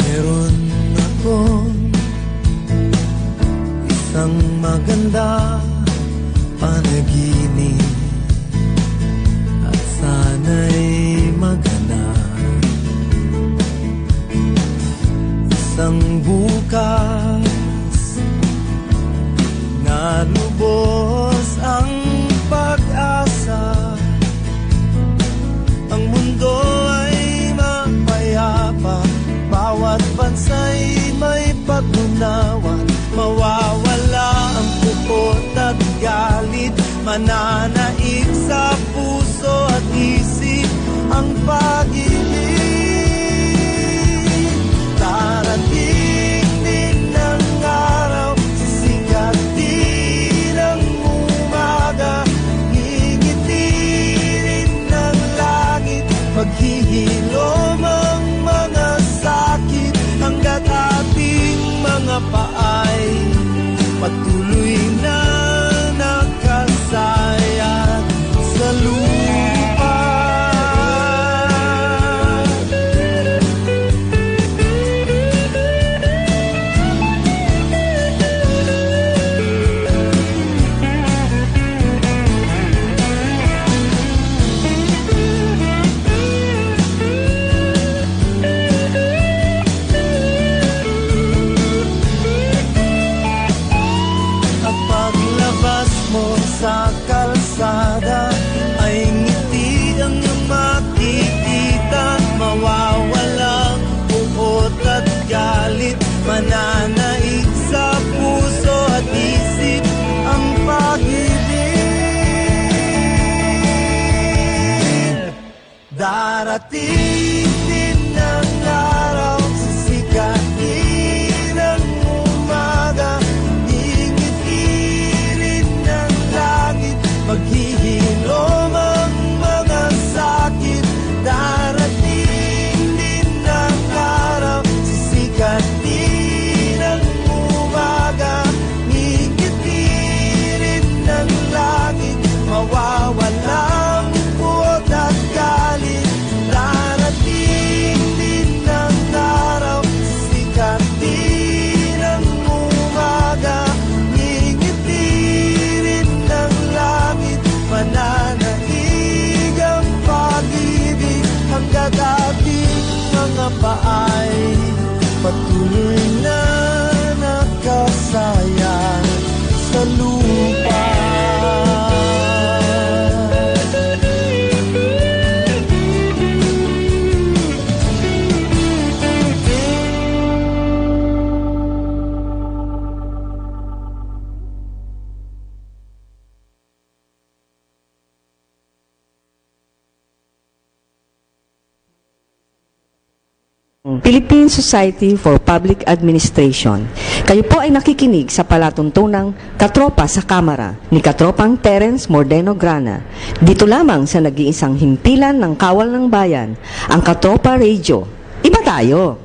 Meron akong isang maganda panaginip at sana'y maganap. Isang bukas na lubos ang pag-asa. Ang mundo ay mapayapa, bawat bansa'y may pag-unawa. Mawawala ang pupot at galit, mananaig sa puso at isip ang pag-ibig. Darating din ang araw, sisikat din ang umaga. Ngingitirin ng langit, maghihilom ang mga sakit, hanggat ating mga paay patuloy na nakasayat sa lupa. At paglabas mo sa kalsada, ay ngiti ang iyong makikita. Mawawalang uot at galit, mananaig sa puso at isip ang pag-ibig. Darating din ang araw, sisikatin ang umaga. Ngingitirin ng langit, maghihilom ang mga sakit. Darating din ang araw, sisikatin ang umaga. Ngingitirin ng langit, mawawalang puot at galit. Darating Philippine Society for Public Administration. Kayo po ay nakikinig sa palatuntunang Katropa sa Kamara ni Katropang Terence Mordeno Grana. Dito lamang sa nag-iisang himpilan ng Kawal ng Bayan, ang Katropa Radio. Iba tayo!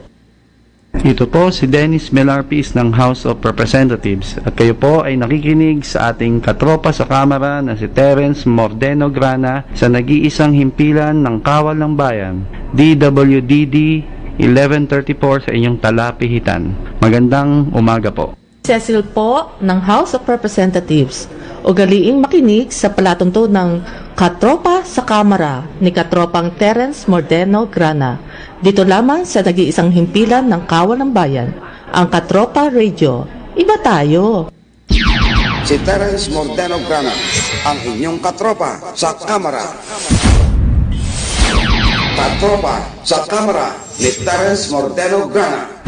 Ito po si Dennis Melarpis ng House of Representatives at kayo po ay nakikinig sa ating katropa sa Kamara na si Terence Mordeno Grana sa nag-iisang himpilan ng Kawal ng Bayan, DWDD 1134 sa inyong talapihitan. Magandang umaga po. Cecil po ng House of Representatives. Ugaliing makinig sa palatuntunan ng Katropa sa Kamara ni Katropang Terence Mordeno Grana. Dito lamang sa nag-iisang himpilan ng Kawal ng Bayan, ang Katropa Radio. Iba tayo! Si Terence Mordeno Grana, ang inyong katropa sa Kamara. Katropa sa Kamara ni Terence Mordeno Grana.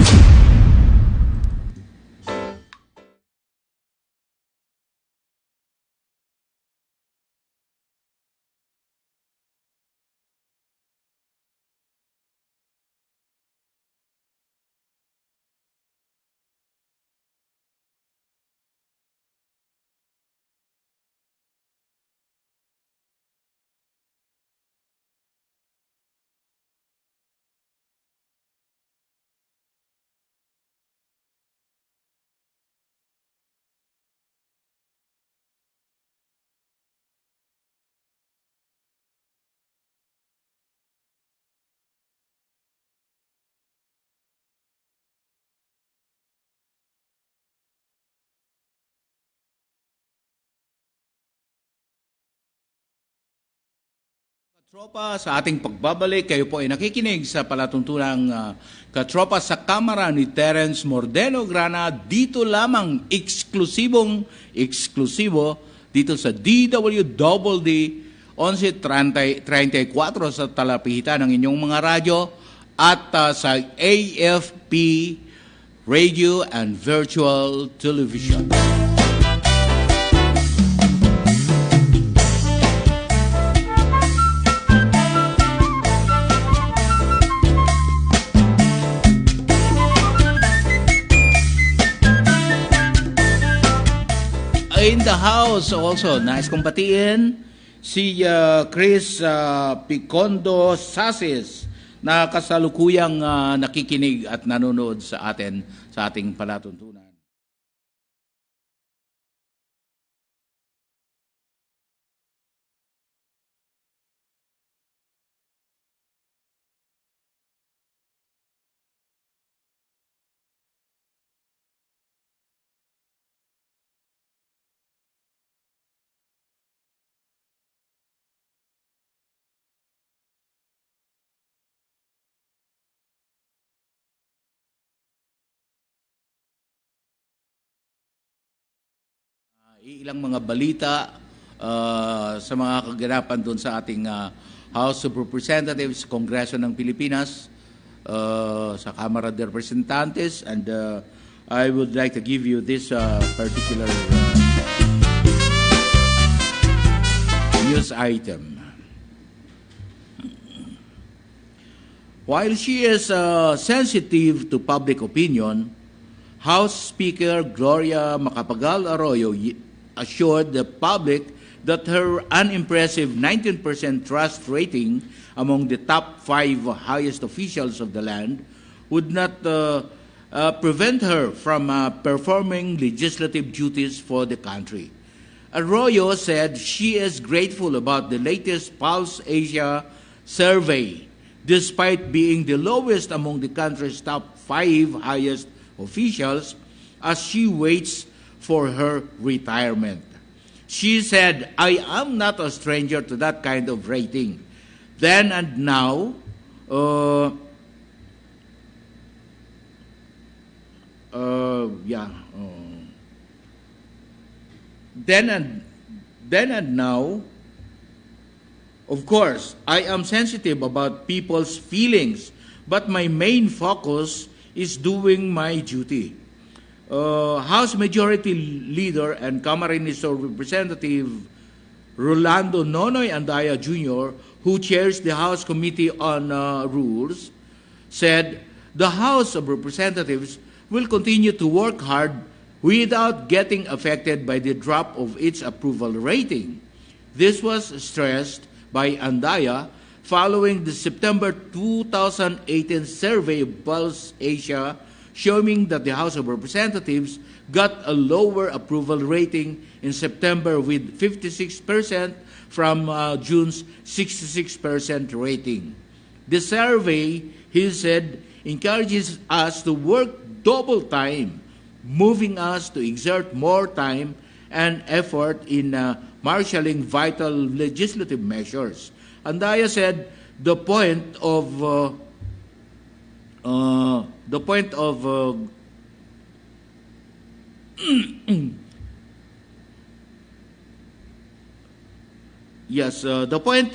Katropa, sa ating pagbabalik, kayo po ay nakikinig sa palatuntunang Katropa sa Kamara ni Terence Mordeno Grana, dito lamang eksklusibo dito sa DWDD 1134 sa talapihitan ng inyong mga radyo at sa AFP Radio and Virtual Television. In the house also, nais kong batiin si Chris Picondo Sasis na kasalukuyang nakikinig at nanonood sa atin sa ating palatuntunan. Ilang mga balita sa mga kaganapan doon sa ating House of Representatives, Kongreso ng Pilipinas, sa Kamara de Representantes, and I would like to give you this particular news item. While she is sensitive to public opinion, House Speaker Gloria Macapagal Arroyo assured the public that her unimpressive 19% trust rating among the top 5 highest officials of the land would not prevent her from performing legislative duties for the country. Arroyo said she is grateful about the latest Pulse Asia survey, despite being the lowest among the country's top 5 highest officials, as she waits for her retirement. She said, "I am not a stranger to that kind of rating. Then and now, then and now, of course, I am sensitive about people's feelings, but my main focus is doing my duty." House Majority Leader and Camarines Representative Rolando Nonoy Andaya Jr., who chairs the House Committee on Rules, said the House of Representatives will continue to work hard without getting affected by the drop of its approval rating. This was stressed by Andaya following the September 2018 survey of Pulse Asia showing that the House of Representatives got a lower approval rating in September with 56% from June's 66% rating. The survey, he said, encourages us to work double time, moving us to exert more time and effort in marshalling vital legislative measures. Andaya said the point of the point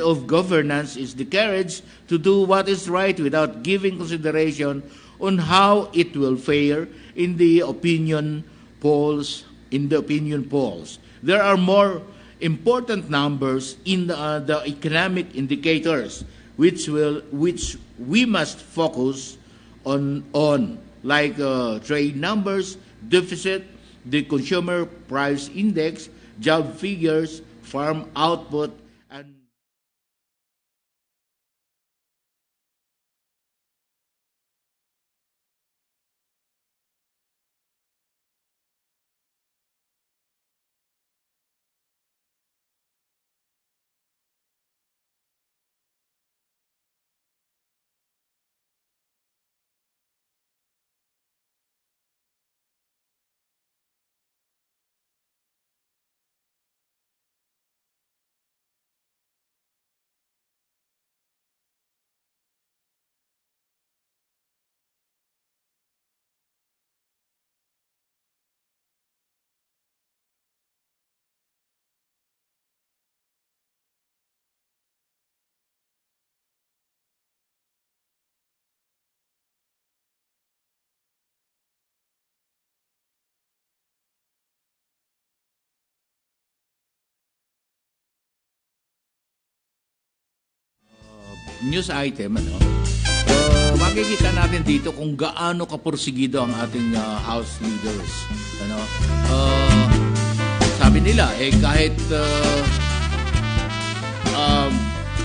of governance is the courage to do what is right without giving consideration on how it will fare in the opinion polls. There are more important numbers in the economic indicators which we must focus on like trade numbers, deficit, the consumer price index, job figures, farm output, and news item, makikita natin dito kung gaano kaporsigido ang ating House leaders. Sabi nila, kahit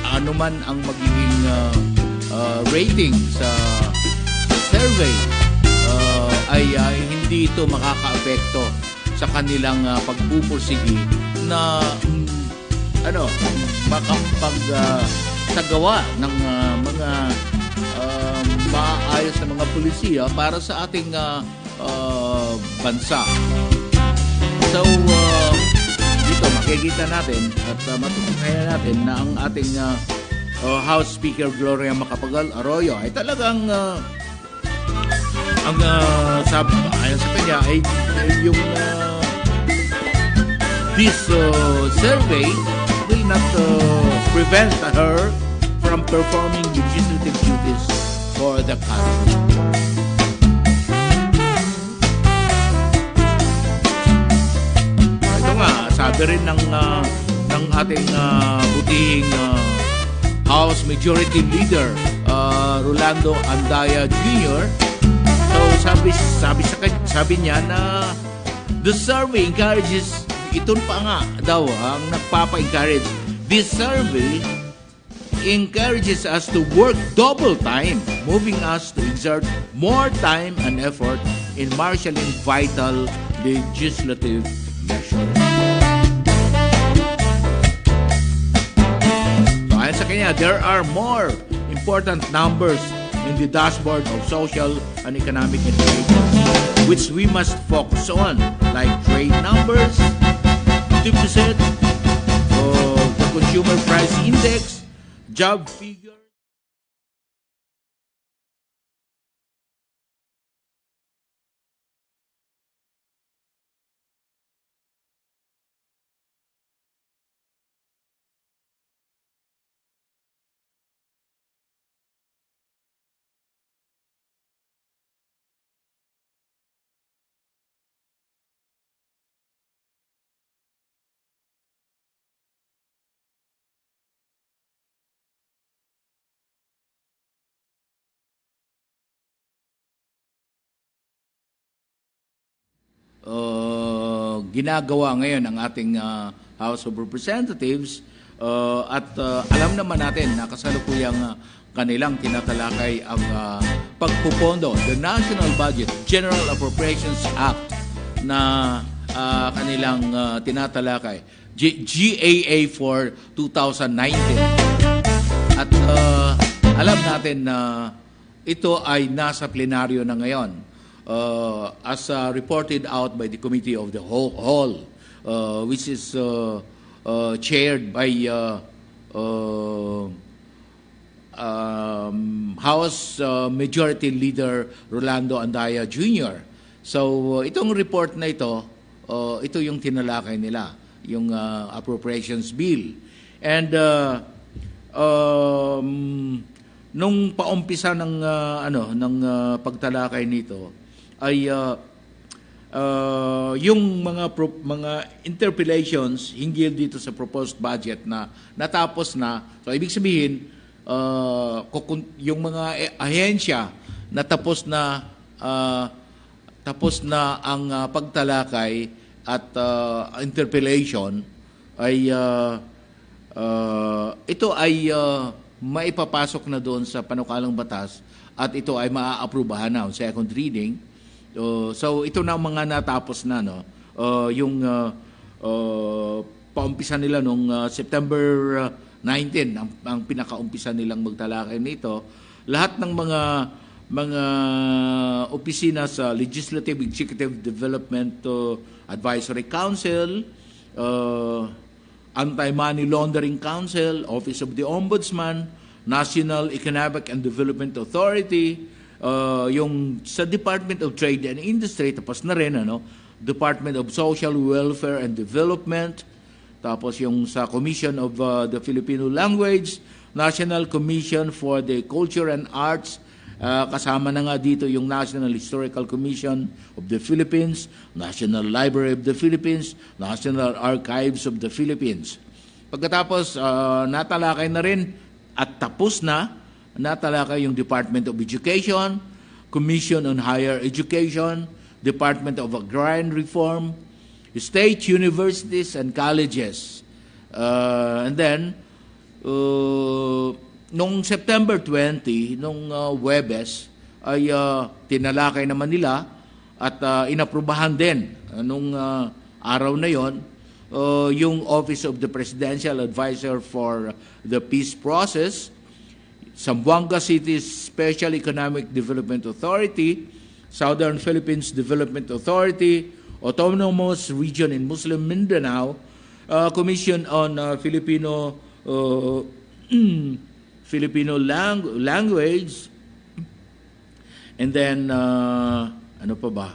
ano man ang magiging rating sa survey, ay hindi ito makaka-apekto sa kanilang pagpupursigi na makapag-sagawa ng mga maayos na mga pulisiya para sa ating bansa. So, dito makikita natin at matutunayan natin na ang ating House Speaker Gloria Macapagal Arroyo ay talagang ayon sa kanya ay yung this survey will not prevent her from performing legislative duties for the country. Ito nga, sabi rin ng ating butihing House Majority Leader Rolando Andaya Jr. So sabi niya na the survey encourages, ito pa nga daw ang nagpapa-encourage. This survey encourages us to work double time, moving us to exert more time and effort in marshalling vital legislative measures. So ayon sa kanya, there are more important numbers in the dashboard of social and economic indicators which we must focus on, like trade numbers, deficit, the consumer price index, job figure. ginagawa ngayon ng ating House of Representatives at alam naman natin na kasalukuyang kanilang tinatalakay ang pagpupondo, the National Budget General Appropriations Act na kanilang tinatalakay, GAA for 2019. At alam natin na ito ay nasa plenaryo na ngayon. As reported out by the Committee of the Whole, which is chaired by House Majority Leader Rolando Andaya Jr. So, itong report na ito, ito yung tinalakay nila, yung appropriations bill. And nung paumpisa ng pagtalakay nito ay yung mga interpellations hinggil dito sa proposed budget na natapos na. So ibig sabihin yung mga ahensya na tapos na ang pagtalakay at interpellation ay ito ay maipapasok na doon sa panukalang batas at ito ay maaaprubahan na on second reading. So ito na mga natapos na, no? Yung paumpisa nila nung September 19 ang pinakaumpisa nilang magtalakay nito. Lahat ng mga opisina sa Legislative Executive Development Advisory Council, Anti-Money Laundering Council, Office of the Ombudsman, National Economic and Development Authority, yung sa Department of Trade and Industry, tapos na rin, Department of Social Welfare and Development, tapos yung sa Commission of the Filipino Language, National Commission for the Culture and Arts, kasama na nga dito yung National Historical Commission of the Philippines, National Library of the Philippines, National Archives of the Philippines. Pagkatapos, natalakay na rin at tapos na, natalakay yung Department of Education, Commission on Higher Education, Department of Agrarian Reform, State Universities and Colleges. And then, nung September 20, nung Huwebes, ay tinalakay naman nila at inaprubahan din nung araw na yon yung Office of the Presidential Advisor for the Peace Process, Zamboanga City Special Economic Development Authority, Southern Philippines Development Authority, Autonomous Region in Muslim Mindanao, Commission on Filipino language, and then ano pa ba?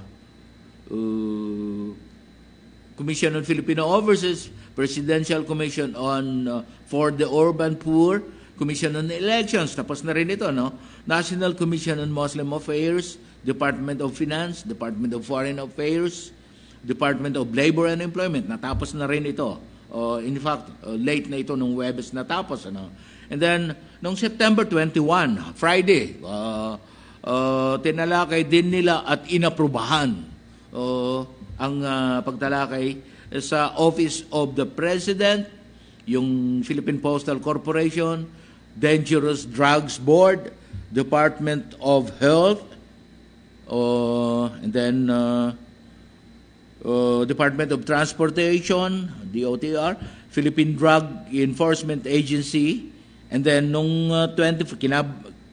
Commission on Filipino Overseas, Presidential Commission on for the Urban Poor, Commission on Elections, tapos na rin ito, no? National Commission on Muslim Affairs, Department of Finance, Department of Foreign Affairs, Department of Labor and Employment, natapos na rin ito. In fact, late na ito nung Huwebes natapos, ano? And then, noong September 21, Friday, tinalakay din nila at inaprubahan ang pagtalakay sa Office of the President, yung Philippine Postal Corporation, Dangerous Drugs Board, Department of Health, and then Department of Transportation, DOTR, Philippine Drug Enforcement Agency, and then nung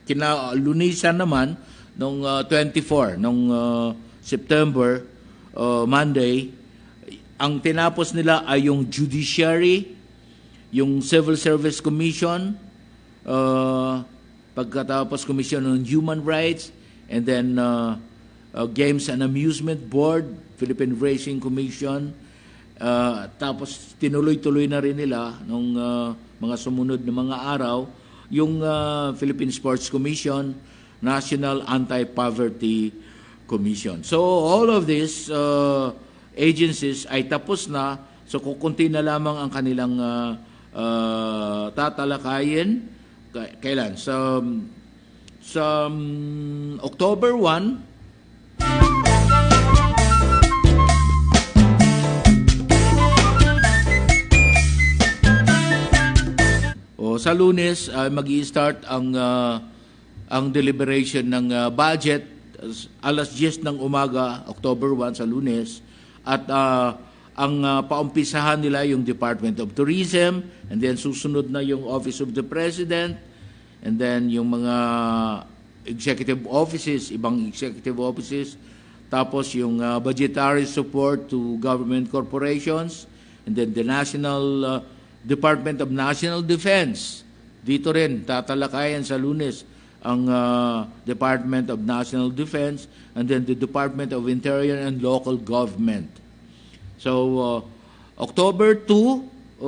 kinalunisan naman nung 24 nung September, Monday, ang tinapos nila ay yung Judiciary, yung Civil Service Commission, pagkatapos Commission on Human Rights, and then Games and Amusement Board, Philippine Racing Commission, tapos tinuloy-tuloy na rin nila nung mga sumunod na mga araw yung Philippine Sports Commission, National Anti-Poverty Commission. So all of these agencies ay tapos na, so kukunti na lamang ang kanilang tatalakayin. Kailan? Sa October 1, sa Lunes mag-i-start ang deliberation ng budget alas 10 ng umaga, October 1 sa Lunes, at ang paumpisahan nila yung Department of Tourism, and then susunod na yung Office of the President, and then yung mga executive offices, ibang executive offices, tapos yung budgetary support to government corporations, and then the National Department of National Defense. Dito rin, tatalakayan sa Lunes ang Department of National Defense, and then the Department of Interior and Local Government. So, October 2,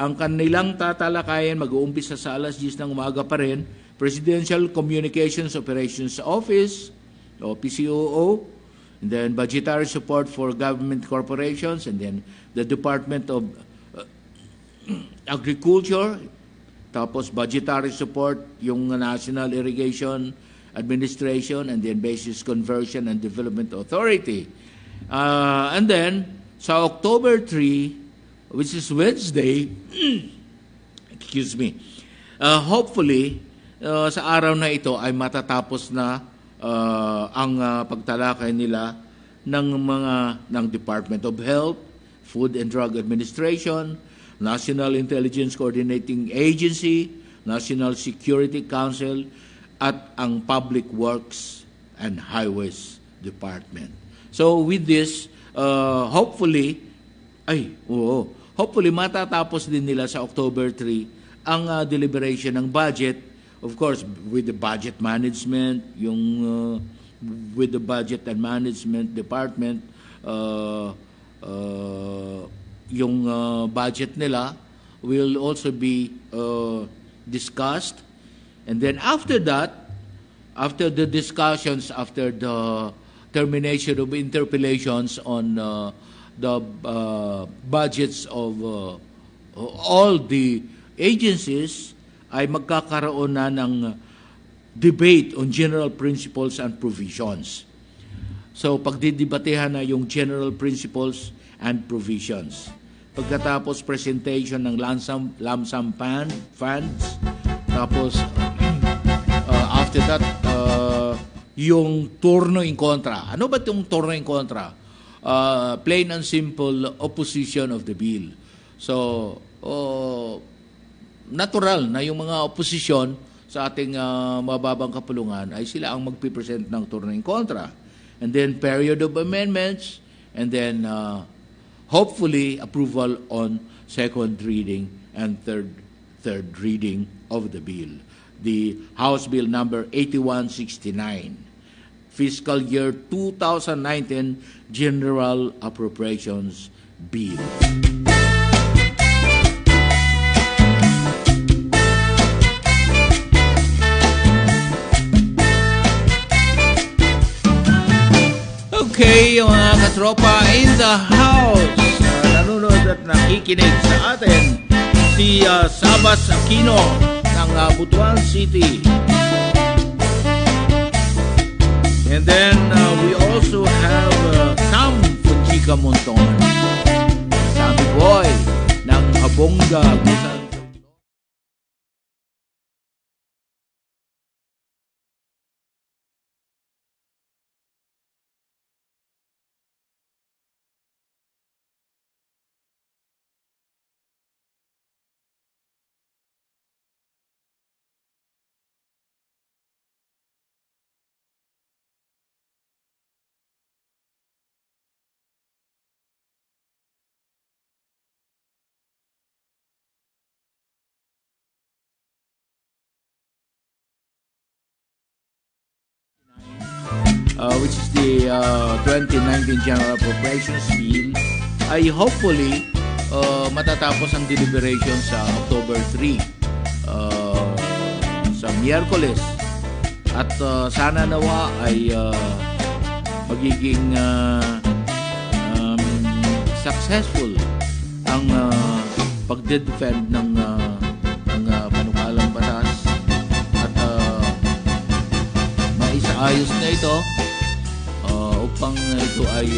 ang kanilang tatalakayan, mag-uumpisa sa alas 10 ng umaga pa rin, Presidential Communications Operations Office, o PCOO, and then budgetary support for government corporations, and then the Department of Agriculture, tapos budgetary support yung National Irrigation Administration, and then Basis Conversion and Development Authority. And then, sa October 3, which is Wednesday, excuse me, hopefully, sa araw na ito ay matatapos na ang pagtalakay nila ng Department of Health, Food and Drug Administration, National Intelligence Coordinating Agency, National Security Council, at ang Public Works and Highways Department. So with this, hopefully matatapos din nila sa October 3 ang deliberation ng budget. Of course, with the budget management, with the budget and management department, yung budget nila will also be discussed. And then after that, after the discussions, after the termination of interpellations on the budgets of all the agencies, ay magkakaroon na ng debate on general principles and provisions. So, pagdidebatehan na yung general principles and provisions. Pagkatapos, presentation ng lump sum funds. Tapos, after that, yung turno in contra. Ano ba yung turno in contra? Plain and simple opposition of the bill. So, natural na yung mga oposisyon sa ating mababang kapulungan ay sila ang magpipresent ng turno in contra. And then period of amendments, and then hopefully approval on second reading and third reading of the bill. The House Bill number 8169, Fiscal Year 2019 General Appropriations Bill. Okay, mga katropa in the house, nanonood at nakikinig sa atin, si Sabas Aquino ng Butuan City. And then we also have Sam Funchika Monton, Sammy Boy ng Abonga, Gusan. Which is the 2019 General Appropriations Bill, ay hopefully matatapos ang deliberation sa October 3 sa Miyerkules. At sana nawa ay magiging successful ang pagde-defend ng panukalang batas at maisaayos na ito upang ito ay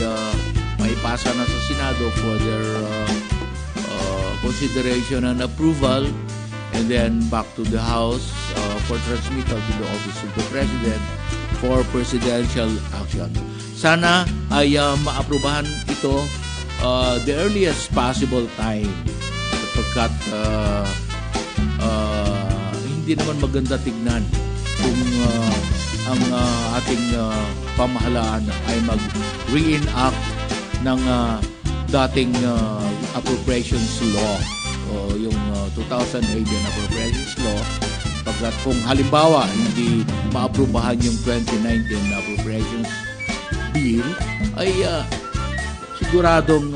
maipasa na sa Senado for their consideration and approval and then back to the House for transmittal to the Office of the President for presidential action. Sana ay maaprubahan ito the earliest possible time sapagkat hindi naman maganda tignan kung ang ating pamahalaan ay mag-reenact ng dating appropriations law o yung 2008 appropriations law pagkat kung halimbawa hindi maaprubahan yung 2019 appropriations bill ay siguradong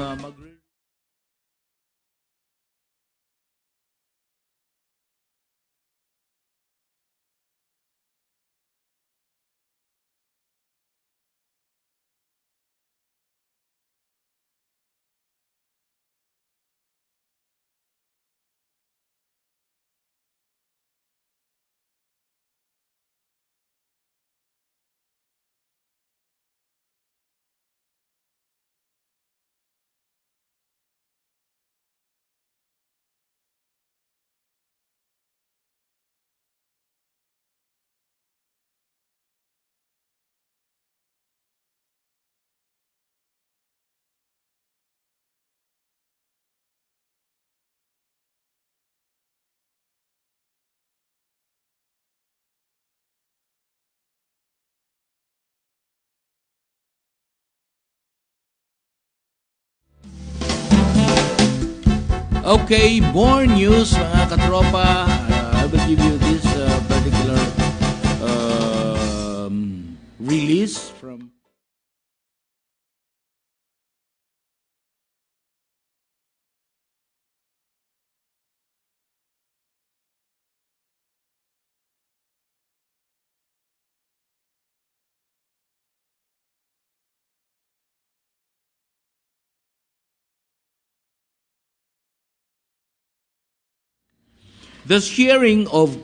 okay, more news mga katropa. I will give you this particular release from the sharing of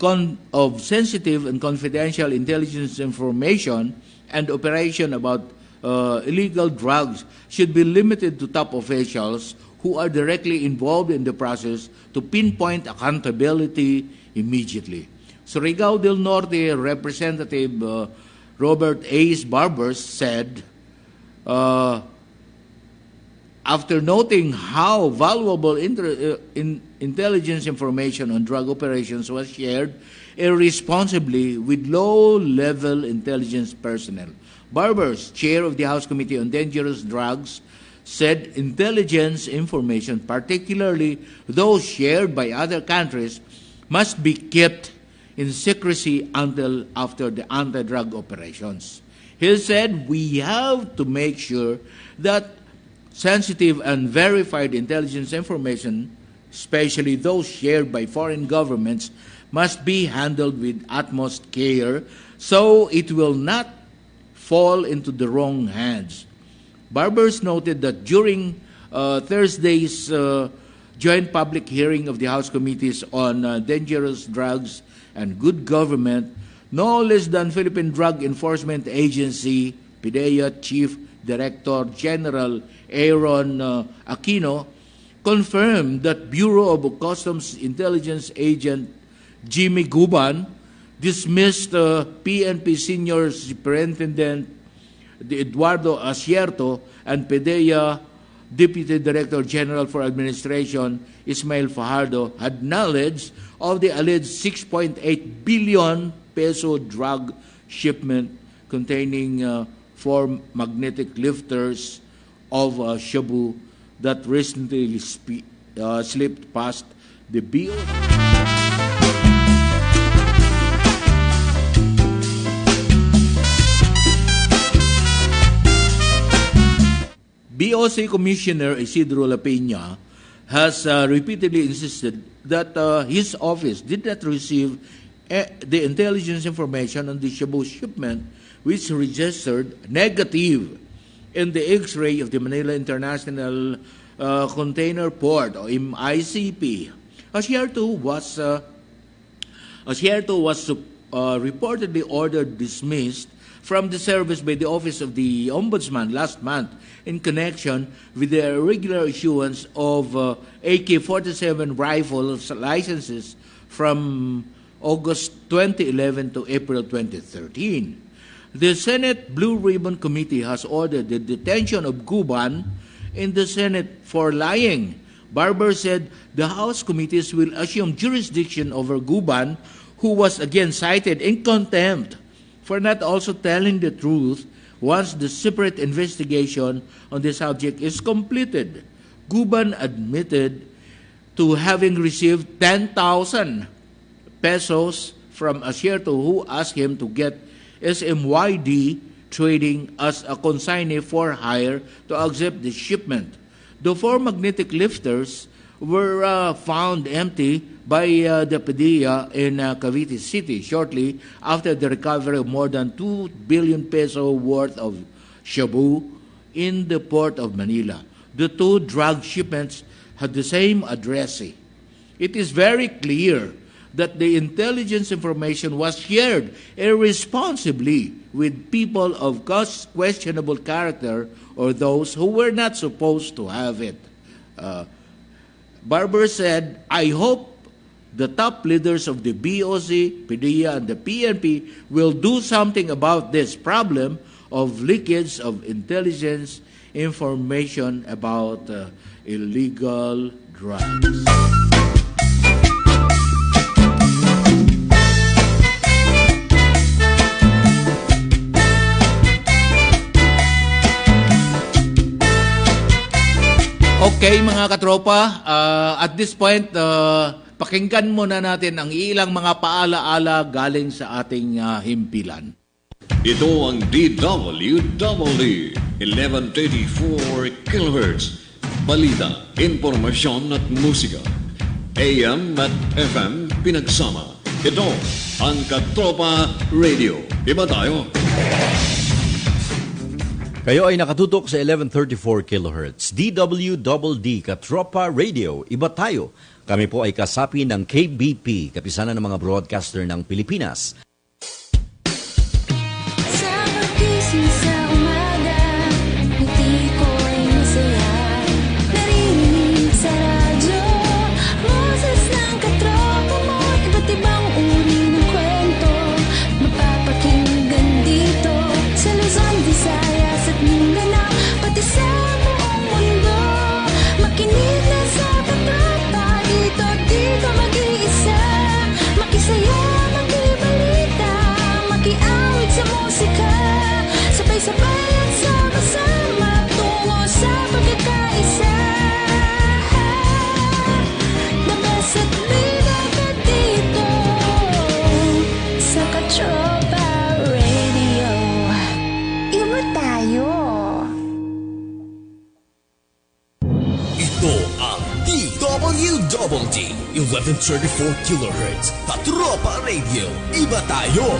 sensitive and confidential intelligence information and operation about illegal drugs should be limited to top officials who are directly involved in the process to pinpoint accountability immediately. Surigao del Norte Representative Robert Ace Barbers said, after noting how valuable intelligence information on drug operations was shared irresponsibly with low-level intelligence personnel. Barbers, chair of the House Committee on Dangerous Drugs, said intelligence information, particularly those shared by other countries, must be kept in secrecy until after the anti-drug operations. He said we have to make sure that sensitive and verified intelligence information, especially those shared by foreign governments, must be handled with utmost care so it will not fall into the wrong hands. Barbers noted that during Thursday's joint public hearing of the House Committees on Dangerous Drugs and Good Government, no less than Philippine Drug Enforcement Agency, PDEA Chief Director General Aaron Aquino, confirmed that Bureau of Customs Intelligence Agent Jimmy Guban dismissed PNP Senior Superintendent Eduardo Asierto and PDEA Deputy Director General for Administration Ismael Fajardo had knowledge of the alleged 6.8 billion peso drug shipment containing 4 magnetic lifters of shabu that recently slipped past the BO. BOC Commissioner Isidro Lapena has repeatedly insisted that his office did not receive the intelligence information on the shabu shipment, which registered negative in the X-ray of the Manila International Container Port, or MICP. Asierto was reportedly ordered dismissed from the service by the Office of the Ombudsman last month in connection with the irregular issuance of AK-47 rifle licenses from August 2011 to April 2013. The Senate Blue Ribbon Committee has ordered the detention of Guban in the Senate for lying. Barber said the House committees will assume jurisdiction over Guban, who was again cited in contempt for not also telling the truth once the separate investigation on the subject is completed. Guban admitted to having received 10,000 pesos from Asierto, who asked him to get SMYD trading as a consignee for hire to accept the shipment. The four magnetic lifters were found empty by the PDEA in Cavite City shortly after the recovery of more than 2 billion peso worth of shabu in the port of Manila. The two drug shipments had the same addressee. It is very clear that the intelligence information was shared irresponsibly with people of questionable character or those who were not supposed to have it. Barber said, I hope the top leaders of the BOC, PDEA, and the PNP will do something about this problem of leakage of intelligence information about illegal drugs. Okay mga katropa, at this point, pakinggan muna natin ang ilang mga paalaala galing sa ating himpilan. Ito ang DWDD 1134 kHz. Balita, impormasyon at musika. AM at FM pinagsama. Ito ang Katropa Radio. Iba tayo. Kayo ay nakatutok sa 1134 kHz. DWDD Katropa Radio. Iba tayo. Kami po ay kasapi ng KBP, Kapisanan ng mga Broadcaster ng Pilipinas. Sa pagising sa umaga, ngiti ko'y masaya. Narinig sa radyo, boses ng katropa mo. Iba't ibang uri ng kwento, mapapakinggan dito. Sa Luzon, Visayas at Mindanao, pati sa buong mundo. Makinig na sa katropa, dito mag-iisa. Makisaya, makibalita, makiawit sa musika. Sabay-sabay at sama-sama tungo sa pagkakaisa. The best at bida ka dito sa Katropa Radio. Iba tayo. Ito ang DWDD 1134 kHz Katropa Radio. Iba tayo.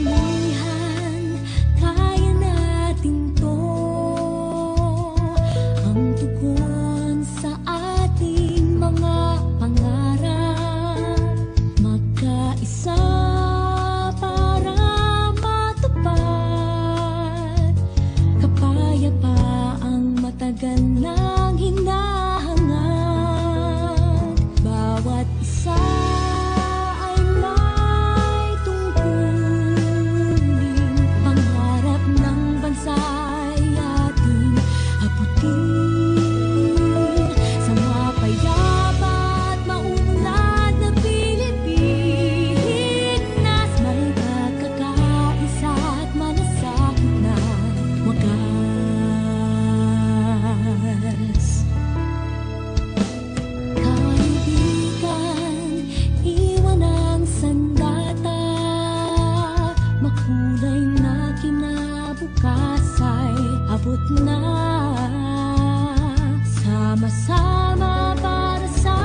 Bayanihan, kaya natin to. Ang tugon sa ating mga pangarap. Magkaisa para matupad. Kapayapaang matagal nang hinahangad. Bawat isa ay may tungkulin. Pangarap ng bansa'y ating abutin. Sa mapayapa at maunlad na Pilipinas, may pagkakaisa at malasakit na wagas. Kaibigan, iwan ang sandata. Makulay na kinabukasay abot na. Sama-sama para sa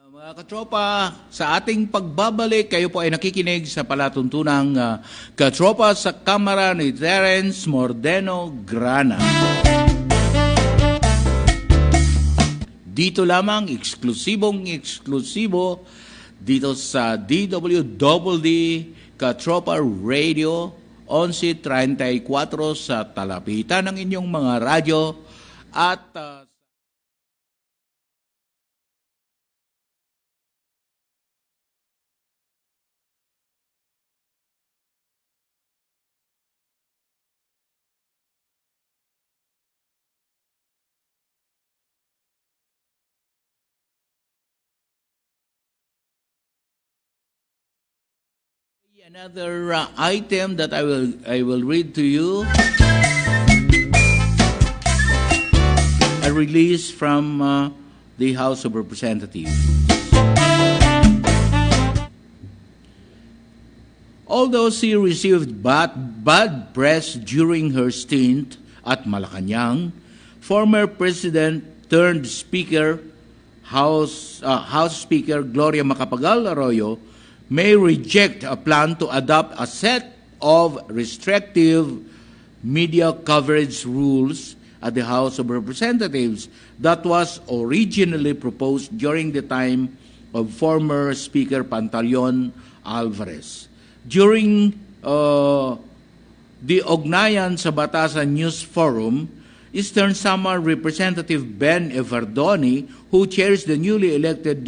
Mga katropa, sa ating pagbabalik, kayo po ay nakikinig sa palatuntunang Katropa sa Kamara ni Terence Mordeno Grana. Dito lamang, eksklusibo, dito sa DWDD Katropa Radio 1134 sa talapitan ng inyong mga radyo at another item that I will read to you. A release from the House of Representatives. Although she received bad press during her stint at Malacanang, former President turned Speaker, House Speaker Gloria Macapagal Arroyo may reject a plan to adopt a set of restrictive media coverage rules at the House of Representatives that was originally proposed during the time of former Speaker Pantaleon Alvarez. During the Ugnayan sa Batasan News Forum, Eastern Samar Representative Ben Evardoni, who chairs the newly elected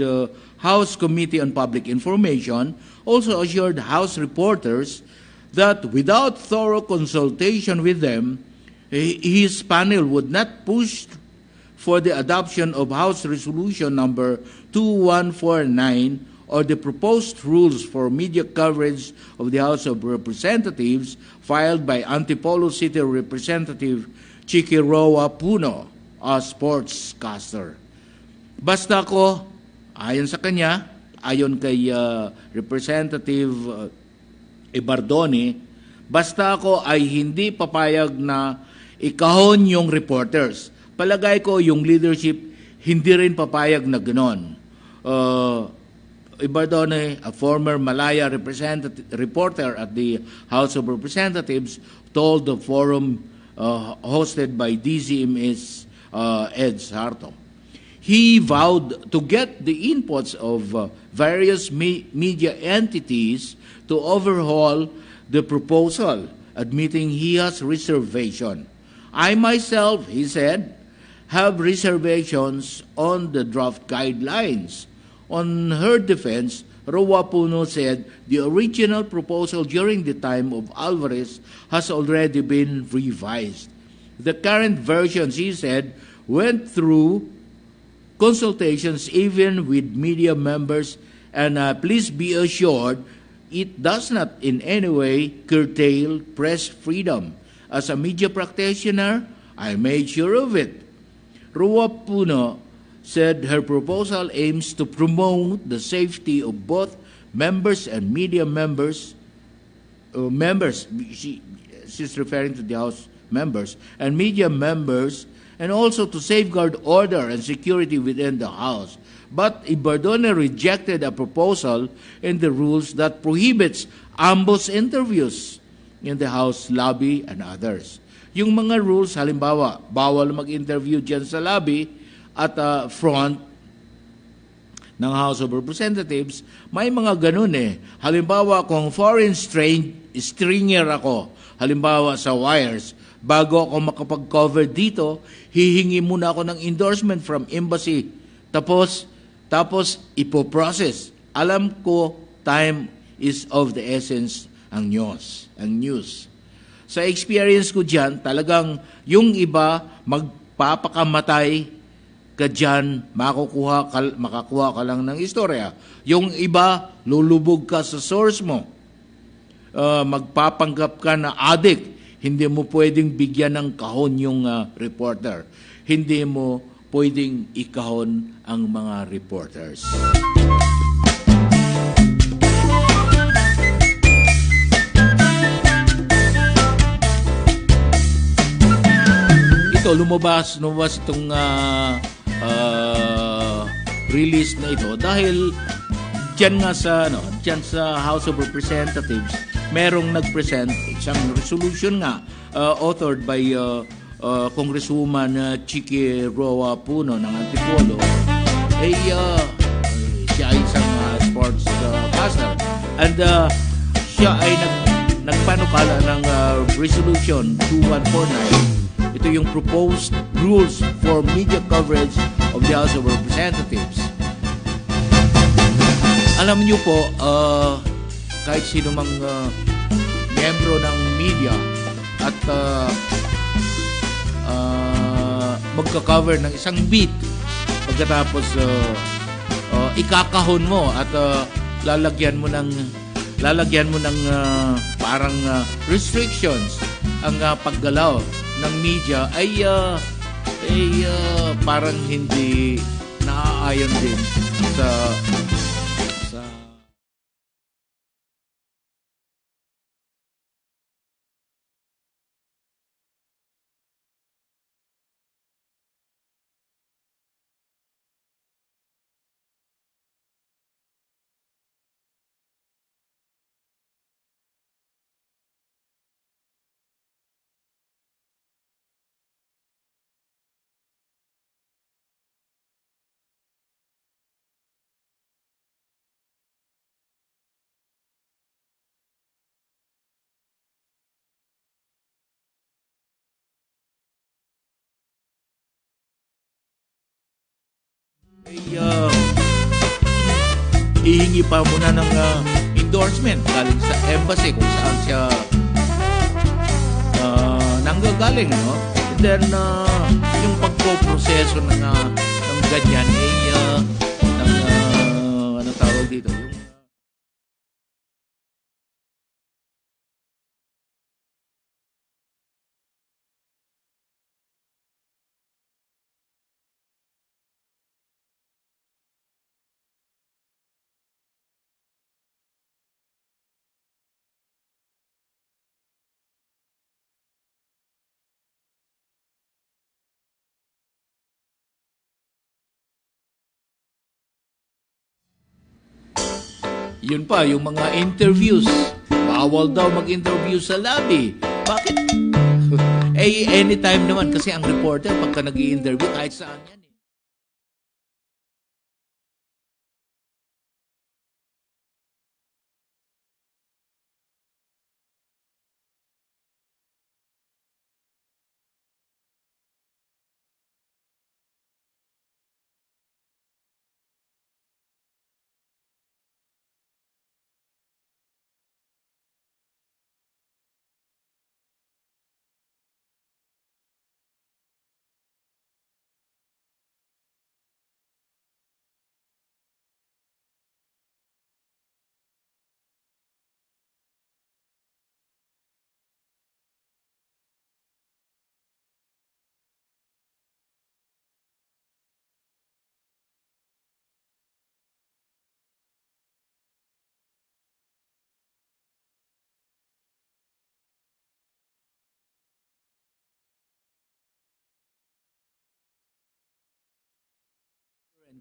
House Committee on Public Information, also assured House reporters that without thorough consultation with them, his panel would not push for the adoption of House Resolution number 2149 or the proposed rules for media coverage of the House of Representatives filed by Antipolo City Representative Chiqui Roa Puno, a sportscaster. Basta ko, ayon sa kanya, ayon kay Representative Ibardoni, basta ako ay hindi papayag na ikahon yung reporters. Palagay ko yung leadership hindi rin papayag na gano'n. Ibardoni, a former Malaya reporter at the House of Representatives, told the forum hosted by DZMS Ed Sarto. He vowed to get the inputs of various media entities to overhaul the proposal, admitting he has reservation. I myself, he said, have reservations on the draft guidelines. On her defense, Roa Puno said the original proposal during the time of Alvarez has already been revised. The current version, she said, went through consultations even with media members, and please be assured it does not in any way curtail press freedom. As a media practitioner, I made sure of it. Roa Puno said her proposal aims to promote the safety of both members and media members. She's referring to the House members and media members, and also to safeguard order and security within the House. But Ibardone rejected a proposal in the rules that prohibits ambush interviews in the House lobby and others. Yung mga rules, halimbawa, bawal mag-interview dyan sa lobby at front ng House of Representatives, may mga ganun eh. Halimbawa, kung foreign stringer ako, halimbawa sa wires, bago ako makapag-cover dito, hihingi muna ako ng endorsement from embassy. Tapos ipoprocess. Alam ko, time is of the essence ang news. Sa experience ko dyan, talagang yung iba, magpapakamatay ka dyan, makakuha ka lang ng istorya. Yung iba, lulubog ka sa source mo. Magpapanggap ka na addict. Hindi mo pwedeng bigyan ng kahon yung reporter. Hindi mo pwedeng ikahon ang mga reporters. Ito, lumabas itong release na ito dahil diyan sa House of Representatives merong nag-present isang resolution nga authored by Congresswoman Chiki Roa Puno ng Antipolo. Siya ay isang sports caster and siya ay nagpanukala ng Resolution 2149. Ito yung proposed rules for media coverage of the House of Representatives. Alam niyo po, kahit sino mang miyembro ng media at magka-cover ng isang beat, pagkatapos ikakahon mo at lalagyan mo ng parang restrictions ang paggalaw ng media ay parang hindi naaayon din sa ihingi pa muna ng endorsement galing sa embassy kung saan siya nanggagaling, no? And then yung pagpoproseso ng ganyan ano tawag dito, yung yun pa, yung mga interviews. Bawal daw mag-interview sa lobby. Bakit? Anytime naman kasi ang reporter pagka nag-i-interview kahit saan yan.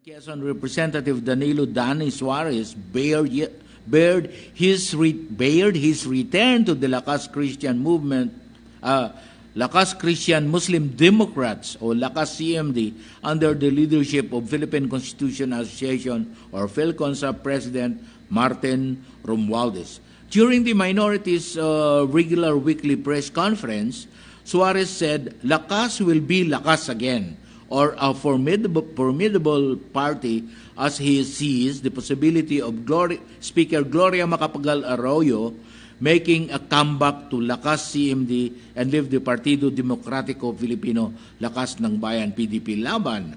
Quezon Representative Danilo Dani Suarez bared his return to the Lakas Christian movement, Lakas Christian Muslim Democrats o Lakas CMD under the leadership of Philippine Constitution Association or PhilConSA President Martin Romualdez. During the minorities' regular weekly press conference, Suarez said, "Lakas will be Lakas again," or a formidable party as he sees the possibility of Speaker Gloria Macapagal Arroyo making a comeback to Lakas CMD and leave the Partido Demokratiko Filipino Lakas ng Bayan PDP laban.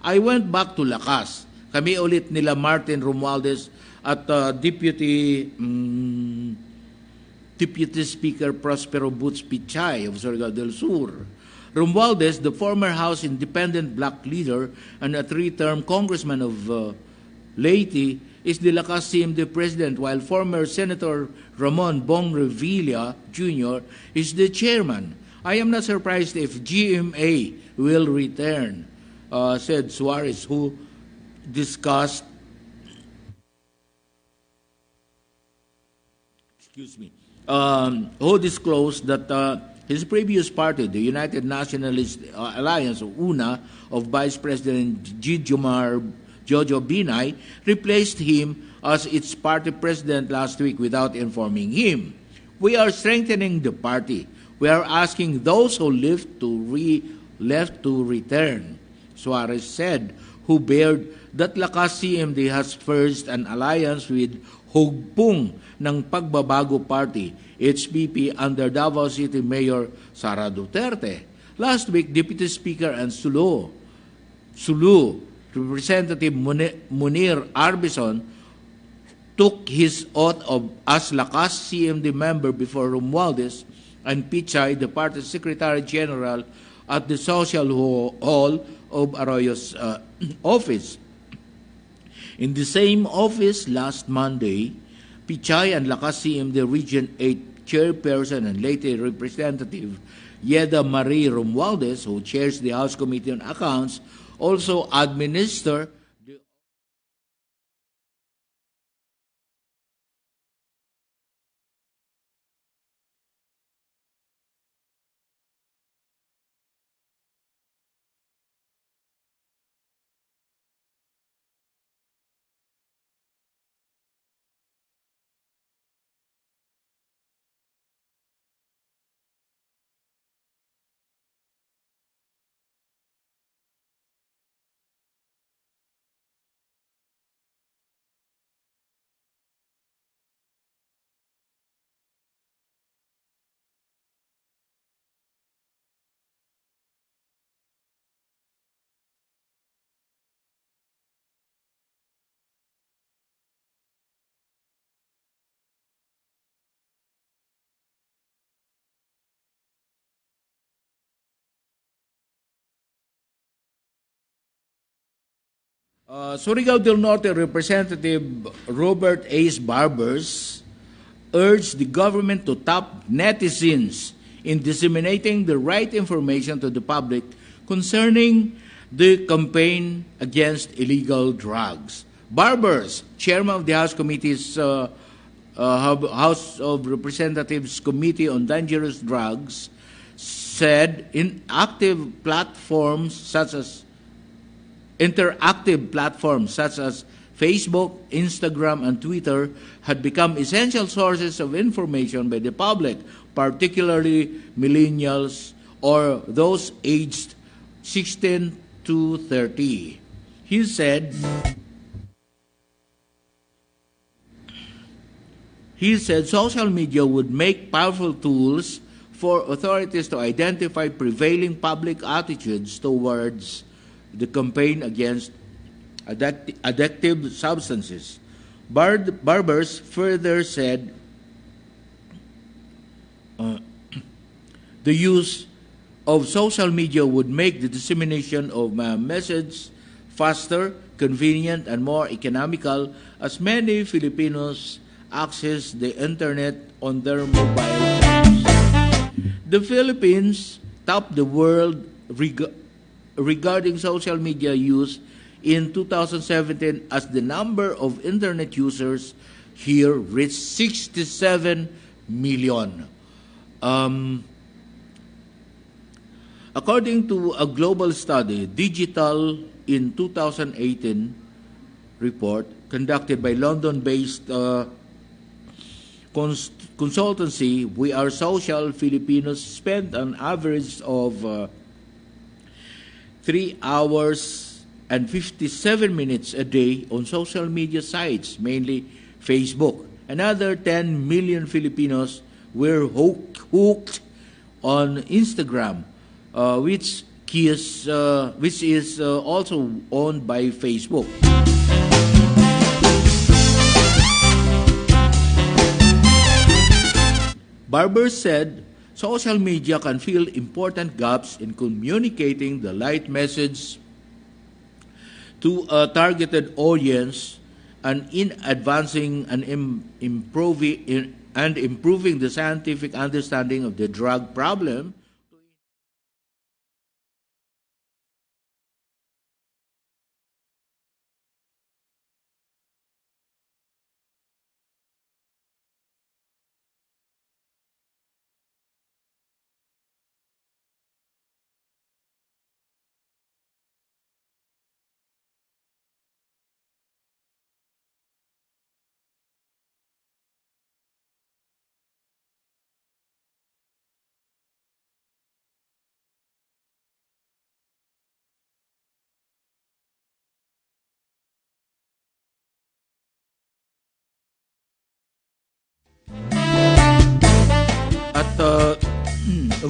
I went back to Lakas. Kami ulit nila Martin Romualdez at Deputy Speaker Prospero Boots Pichay of Surigao del Sur. Romualdez, the former House Independent Black leader and a 3-term congressman of Leyte, is the Lakas CMD president, while former Senator Ramon Bong Revilla Jr. is the chairman. I am not surprised if GMA will return, said Suarez, who discussed, who disclosed that his previous party, the United Nationalist Alliance, UNA, of Vice President Jojo Binay, replaced him as its party president last week without informing him. We are strengthening the party. We are asking those who left to return, Suarez said, who bared that Lakas CMD has forged an alliance with Hugpong ng Pagbabago Party, HPP, under Davao City Mayor Sara Duterte. Last week, Deputy Speaker and Sulu Representative Munir Arbison took his oath as Lakas CMD member before Romualdez and Pichay, the party Secretary General, at the Social Hall of Arroyo's office. In the same office last Monday, Pichay and Lakas CMD Region 8 Chairperson and later Representative Yeda Marie Romualdez, who chairs the House Committee on Accounts, also administer the Surigao del Norte Representative Robert Ace Barbers urged the government to tap netizens in disseminating the right information to the public concerning the campaign against illegal drugs. Barbers, chairman of the House Committee's House of Representatives Committee on Dangerous Drugs, said interactive platforms such as Facebook, Instagram, and Twitter had become essential sources of information by the public, particularly millennials or those aged 16 to 30. He said social media would make powerful tools for authorities to identify prevailing public attitudes towards the campaign against addictive substances. Barbers further said the use of social media would make the dissemination of messages faster, convenient, and more economical as many Filipinos access the internet on their mobile phones. The Philippines topped the world regarding social media use in 2017 as the number of internet users here reached 67 million. According to a global study, Digital in 2018 report conducted by London-based consultancy, We Are Social, Filipinos spend an average of 3 hours and 57 minutes a day on social media sites, mainly Facebook. Another 10 million Filipinos were hooked on Instagram, which is also owned by Facebook. Barber said social media can fill important gaps in communicating the light message to a targeted audience and in advancing and improving the scientific understanding of the drug problem.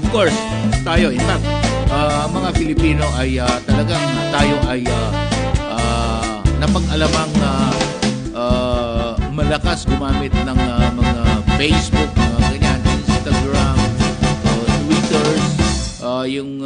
course, tayo, in fact, mga Filipino ay talagang tayo ay napag-alamang malakas gumamit ng mga Facebook, mga ganyan, Instagram, Twitters, yung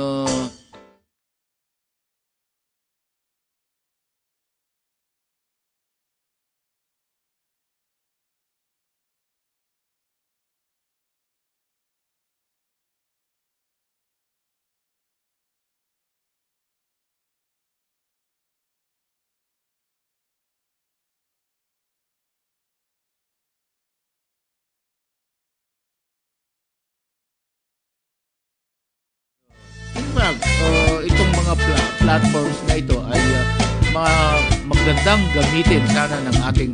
in fact, itong mga platforms na ito ay magandang gamitin sana ng ating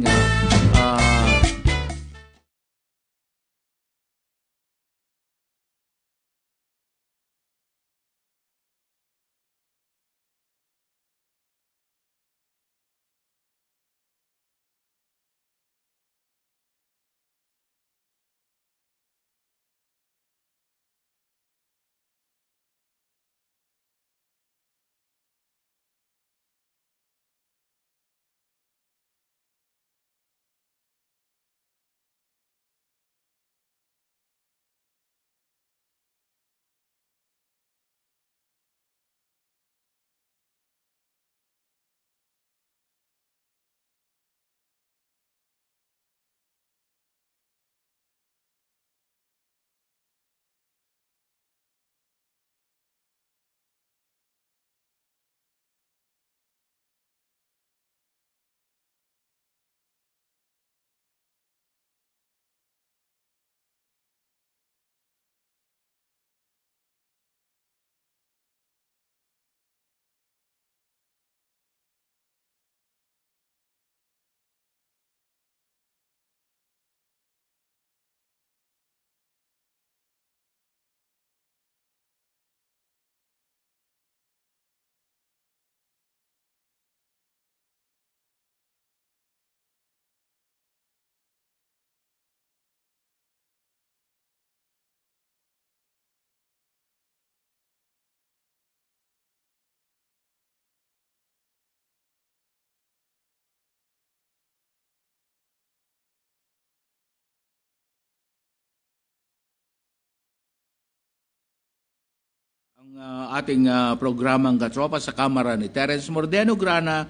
ang ating programang Katropa sa Kamara ni Terence Mordeno Grana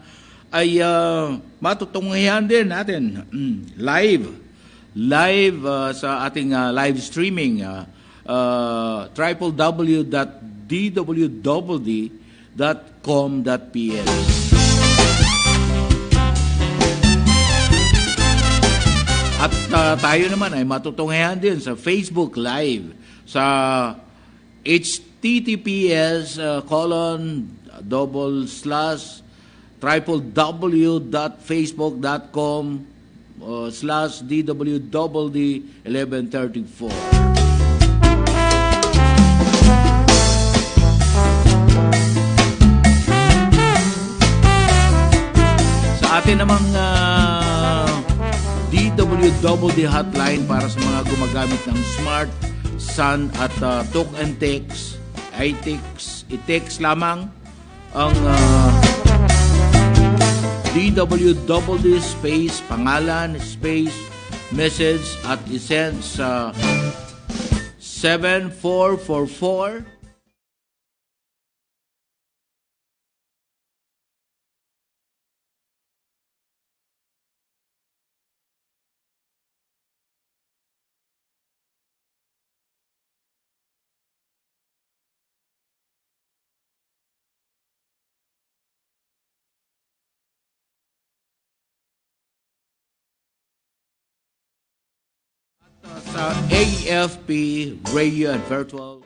ay matutunghayan din natin live sa ating live streaming www.dwdd.com.pl. At tayo naman ay matutunghayan din sa Facebook Live sa https://www.facebook.com/DWDD1134. Sa atin namang DWDD hotline para sa mga gumagamit ng smart, Sun at talk and text, i-text lamang ang DWDD space pangalan space message at isend sa 7444sa AFP Radio and Virtual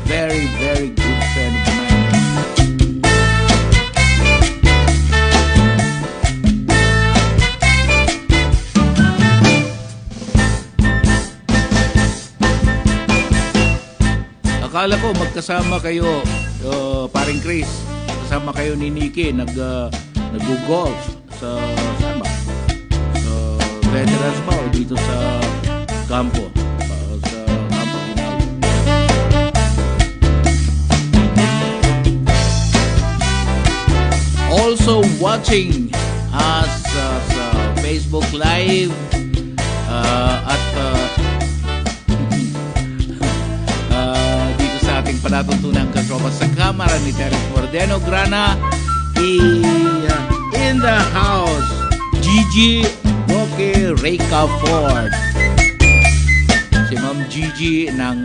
very, very good friend of mine. Akala ko magkasama kayo, paring Chris, kasama kayo ni Nikki, nag-golf sa, saan ba? Sa veterans ba o dito sa kampo? Sa kampo Ginal. Also watching us sa Facebook Live at ating palatuntunan Katropa sa Kamara ni Terencius Mordeno, Grana in the house, Gigi Roque Reyka Ford, si Ma'am Gigi ng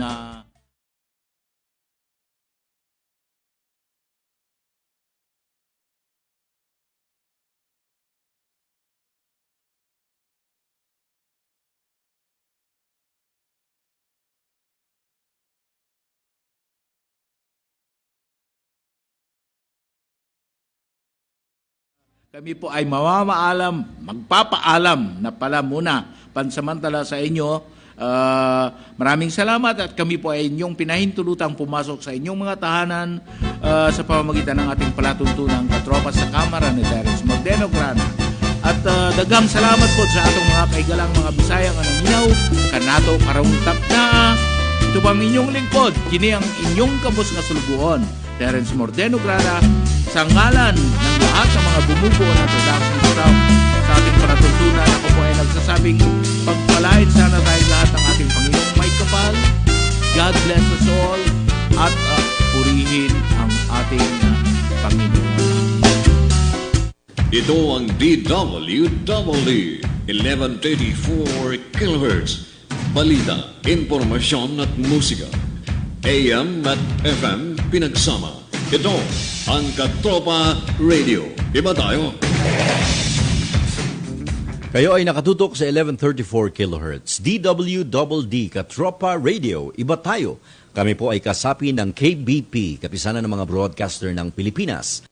kami po ay magpapaalam na pala muna pansamantala sa inyo. Maraming salamat at kami po ay inyong pinahintulutang pumasok sa inyong mga tahanan sa pamamagitan ng ating palatuntunang Katropa sa Kamara ni Terencius Mordeno, Grana. At daghang salamat po sa atong mga kaigalang mga Bisaya nga naminaw, kanato karungtap na. Ito bang inyong lingkod, kini ang inyong kabos nga sulubuhon, Terencius Mordeno, Grana, sa ngalan ng lahat ng mga bumubuo ng production staff sa ating palatuntunan. Ako po ay nagsasabing pagpalain sana tayo lahat ng ating Panginoong may kapal. God bless us all at purihin ang ating Panginoon. Ito ang DWDD 1134 kHz. Balita, impormasyon at musika. AM at FM pinagsama. Ito ang Katropa Radio. Iba tayo. Kayo ay nakatutok sa 1134 kHz. DWDD Katropa Radio. Iba tayo. Kami po ay kasapi ng KBP, Kapisanan ng mga Broadcaster ng Pilipinas.